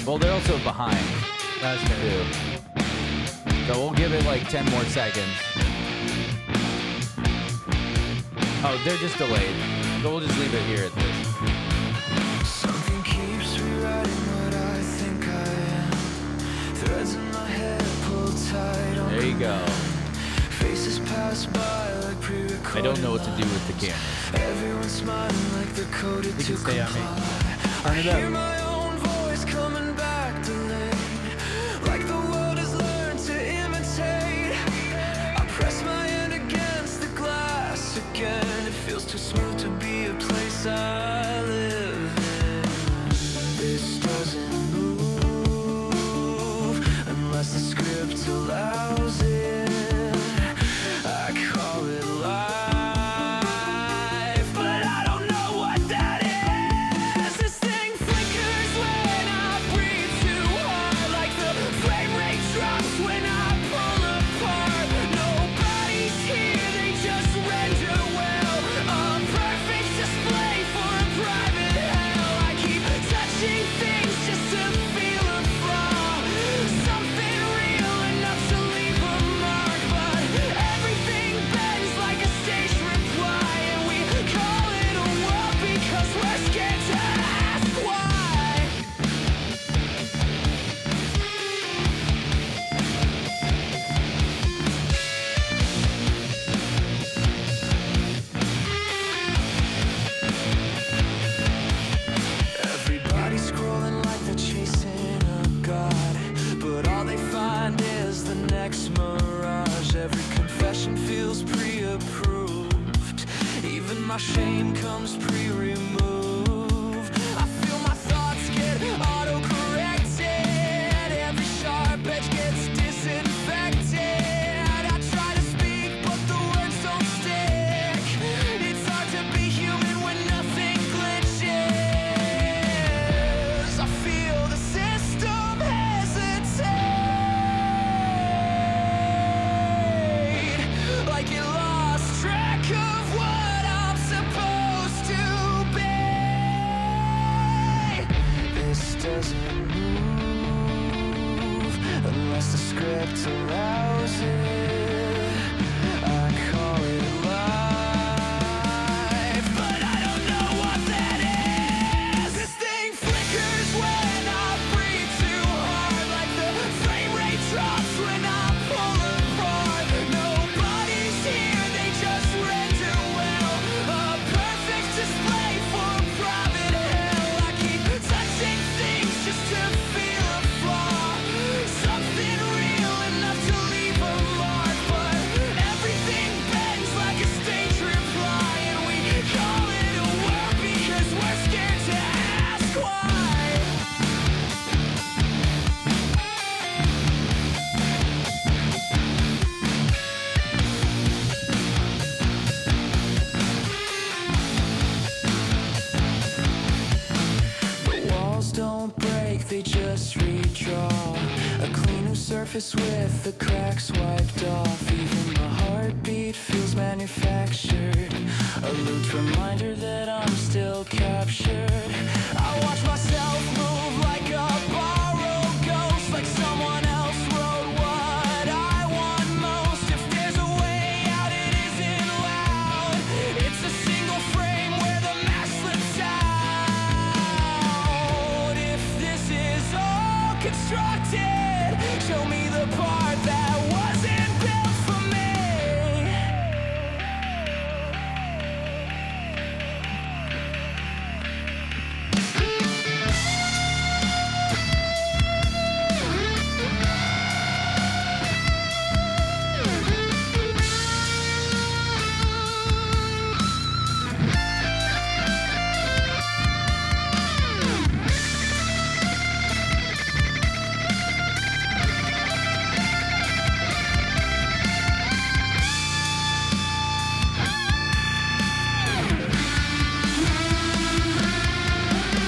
Well, they're also behind That's fair. too. So we'll give it like 10 more seconds. Oh, they're just delayed. So we'll just leave it here at this. Something keeps rewriting what I think I am. Threads in my head pulled tight on There you go. faces pass by like pre-recorded. I don't know what to do with the cameras. Everyone's smiling like they're coded You to can stay on me. comply. Turn it I hear up. my own voice coming back delayed, like the world has learned to imitate. I press my hand against the glass again. It feels too smooth to be a place I live in. This doesn't move unless the script allows it. I call it life, but I don't know what that is. This thing flickers when I breathe too hard, like the frame rate drops when I pull apart. Nobody's here, they just render well. A perfect display for a private hell. I keep touching things just to feel a flaw, something real enough to leave a mark. But everything bends like a staged reply, and we call it a world because we're scared to ask why. Everybody's scrolling like they're chasing a god, but all they find is the next mirage. Every confession feels pre-approved, even my shame comes pre-removed. I feel my thoughts get auto-corrected, every sharp edge gets disinfected. I try to speak, but the words don't stick. It's hard to be human when nothing glitches. I feel the system hesitate, like it lost track of what I'm supposed to script allows it. I call it life, but I don't know what that is. This thing flickers when I breathe too hard, like the frame rate drops when I pull apart. Nobody's here, they just render well. A perfect display for private hell. I keep touching things just to feel a flaw, something real enough to leave a mark. But everything bends like a stage reply, and we call it a work because we're scared to ask why. The walls don't break, they just redraw. A clean new surface with the cracks wiped off. Even the heartbeat feels manufactured. A looped reminder that I'm still captured. I watch myself move like a borrowed ghost, like someone else wrote what I want most. If there's a way out, it isn't loud. It's a single frame where the mask slips out. If this is all constructed, show me the part that wasn't built for me.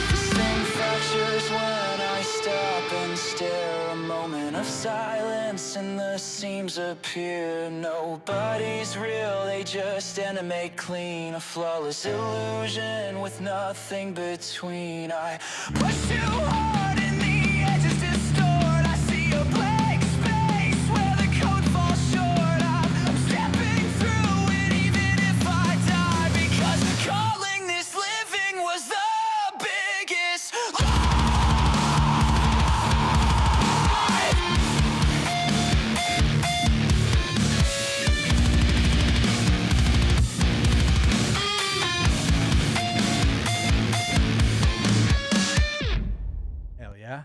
This thing fractures when I stop and stare. A moment of silence and the seams appear. Nobody's real, they just animate clean. A flawless illusion with nothing between. I push too hard and the edges distort. I see a blank space where the code falls short. I'm stepping through it even if I die, because calling this living was the biggest lie. Hell yeah.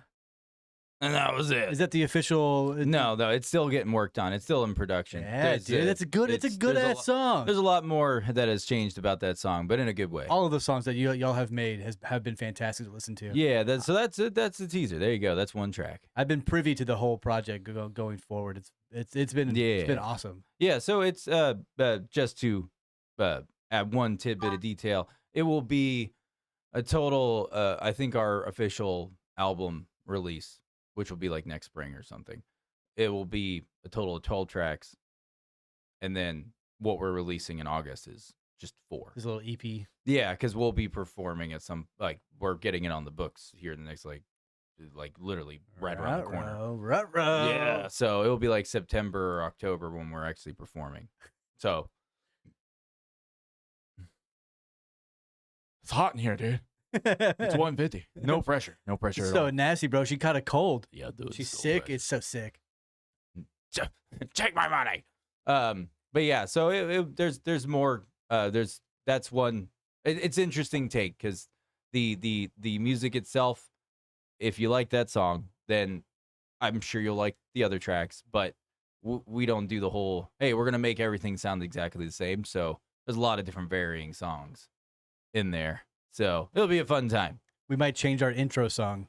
And that was it. Is that the official? No, it's still getting worked on. It's still in production. Yeah, dude. That's a good. It's a good there's ass song. There's a lot more that has changed about that song, but in a good way. All of the songs that y'all have made have been fantastic to listen to. Yeah, so that's it. That's the teaser. There you go. That's one track. I've been privy to the whole project going forward. It's been awesome. Yeah, so it's just to add one tidbit of detail. It will be a total. I think our official album release, which will be like next spring or something. It will be a total of 12 tracks, and then what we're releasing in August is just 4. This little EP. Yeah, because we'll be performing at some, like, we're getting it on the books here in the next like literally right around the corner. Ruh-roh. Yeah, so it'll be like September or October when we're actually performing. So It's hot in here, dude. It's 150. No pressure. No pressure at so all. nasty, bro. She caught a cold. Yeah, dude. She's so sick. bad. It's so sick. take my money. But yeah, so there's more. That's one. It's interesting take because the music itself. If you like that song, then I'm sure you'll like the other tracks. But we don't do the whole. Hey, we're gonna make everything sound exactly the same. So there's a lot of different varying songs in there. So it'll be a fun time. We might change our intro song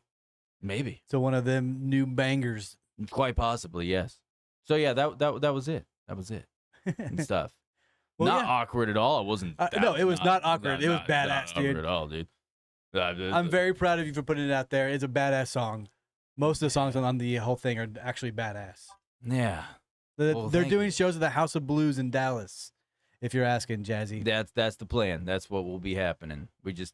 Maybe. to one of them new bangers. Quite possibly, yes. So yeah, that was it. That was it. And stuff. Well, Not yeah. awkward at all. It wasn't. No, it was not awkward. It was badass, not dude. awkward at all, dude. I'm very proud of you for putting it out there. It's a badass song. Most of the songs on the whole thing are actually badass. Yeah. Well, They're thank doing you. shows at the House of Blues in Dallas. If you're asking, Jazzy. That's the plan. That's what will be happening. We just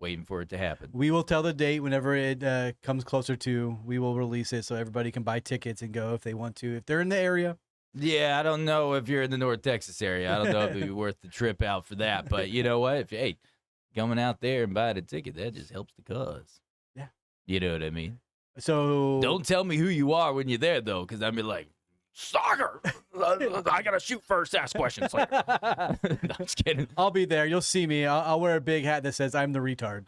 waiting for it to happen. We will tell the date whenever it comes closer to. We will release it so everybody can buy tickets and go if they want to. If they're in the area. Yeah, I don't know if you're in the North Texas area. I don't know if it'd be worth the trip out for that. But you know what? If hey, coming out there and buying a ticket, that just helps the cause. Yeah. You know what I mean? So Don't tell me who you are when you're there, though, because I'd be like, soccer. I got to shoot first, ask questions. Like, no, I'm just kidding. I'll be there. You'll see me. I'll wear a big hat that says I'm the retard.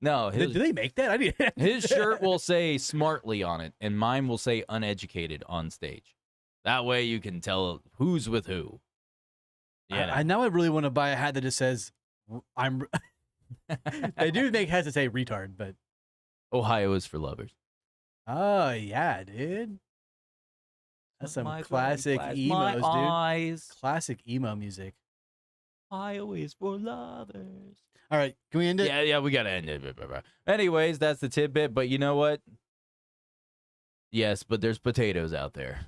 No, Do they make that? I need his shirt will say smartly on it, and mine will say uneducated on stage. That way you can tell who's with who. Yeah. I now I really want to buy a hat that just says I'm. They do make hats that say retard, but Ohio is for lovers. oh yeah, dude. That's some My classic my emos, dude. eyes. Classic emo music. Ohio is for lovers. All right, can we end it? Yeah, we gotta end it. Anyways, that's the tidbit. But you know what? Yes, but there's potatoes out there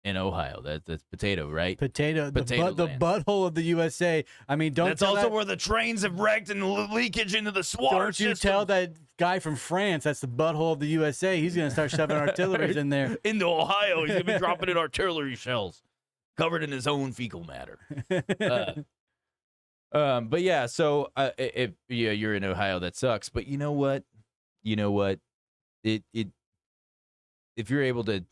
in Ohio. That's potato, right? Potato Potato the land. butthole of the USA. I mean, don't That's tell also that, where the trains have wrecked and leakage into the water don't you system. tell that guy from France that's the butthole of the USA. He's gonna start shoving artilleries in there. into Ohio. He's gonna be dropping in artillery shells, covered in his own fecal matter. But yeah, so if you're in Ohio, that sucks. But you know what? If you're able to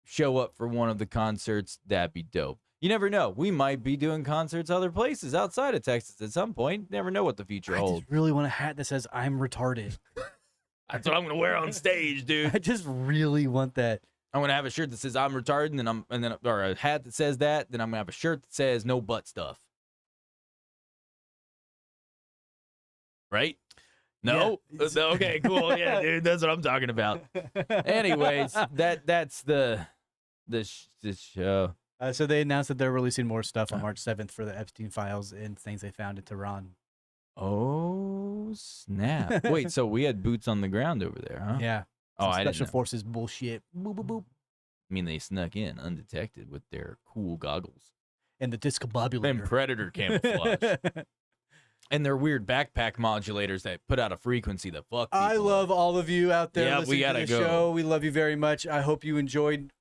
show up for one of the concerts, that'd be dope. You never know. We might be doing concerts other places outside of Texas at some point. Never know what the future I holds. just really want a hat that says I'm retarded. That's what I'm gonna wear on stage, dude. I just really want that. I'm gonna have a shirt that says I'm retarded, and then or a hat that says that. Then I'm gonna have a shirt that says no butt stuff. Right? No? Yeah. No? Okay, cool. Yeah, dude, that's what I'm talking about. Anyways, that's the show. So they announced that they're releasing more stuff on March 7th for the Epstein files and things they found in Tehran. Oh snap! Wait, so we had boots on the ground over there, huh? Yeah. Oh, Some I didn't special know. forces bullshit. Boop, boop, boop. I mean, they snuck in undetected with their cool goggles And the and discombobulator. predator camouflage and their weird backpack modulators that put out a frequency that fuck. I people love up. all of you out there Yeah, we listening gotta to the go. show. We love you very much. I hope you enjoyed.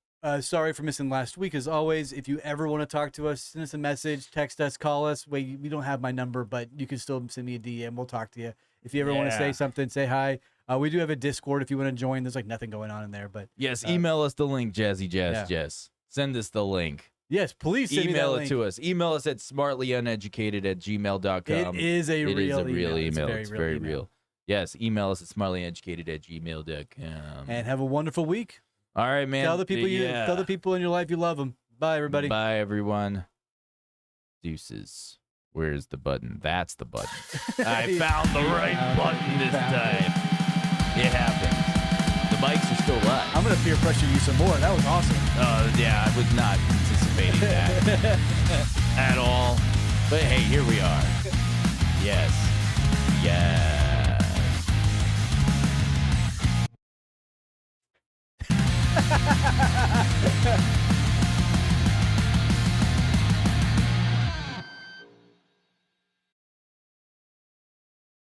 Sorry for missing last week. As always, if you ever want to talk to us, send us a message, text us, call us. We don't have my number, but you can still send me a DM. We'll talk to you. If you ever want to say Yeah. something, say hi. We do have a Discord if you want to join. There's like nothing going on in there, but Yes, email us the link, Jazzy Jazz yeah. Jess. Send us the link. yes, please send Email me that it link. to us. Email us at smartlyuneducated@gmail.com. It is a It real is a real email. email. It's very real. Yes, email us at smartlyuneducated@gmail.com. And have a wonderful week. All right, man. Tell the people tell the people in your life you love them. Bye, everybody. Bye, everyone. Deuces. Where's the button? That's the button. I found the right button this time. It happened. The bikes are still live. I'm gonna peer pressure you some more. That was awesome. Yeah, I was not anticipating that at all. But hey, here we are. Yes. Yes.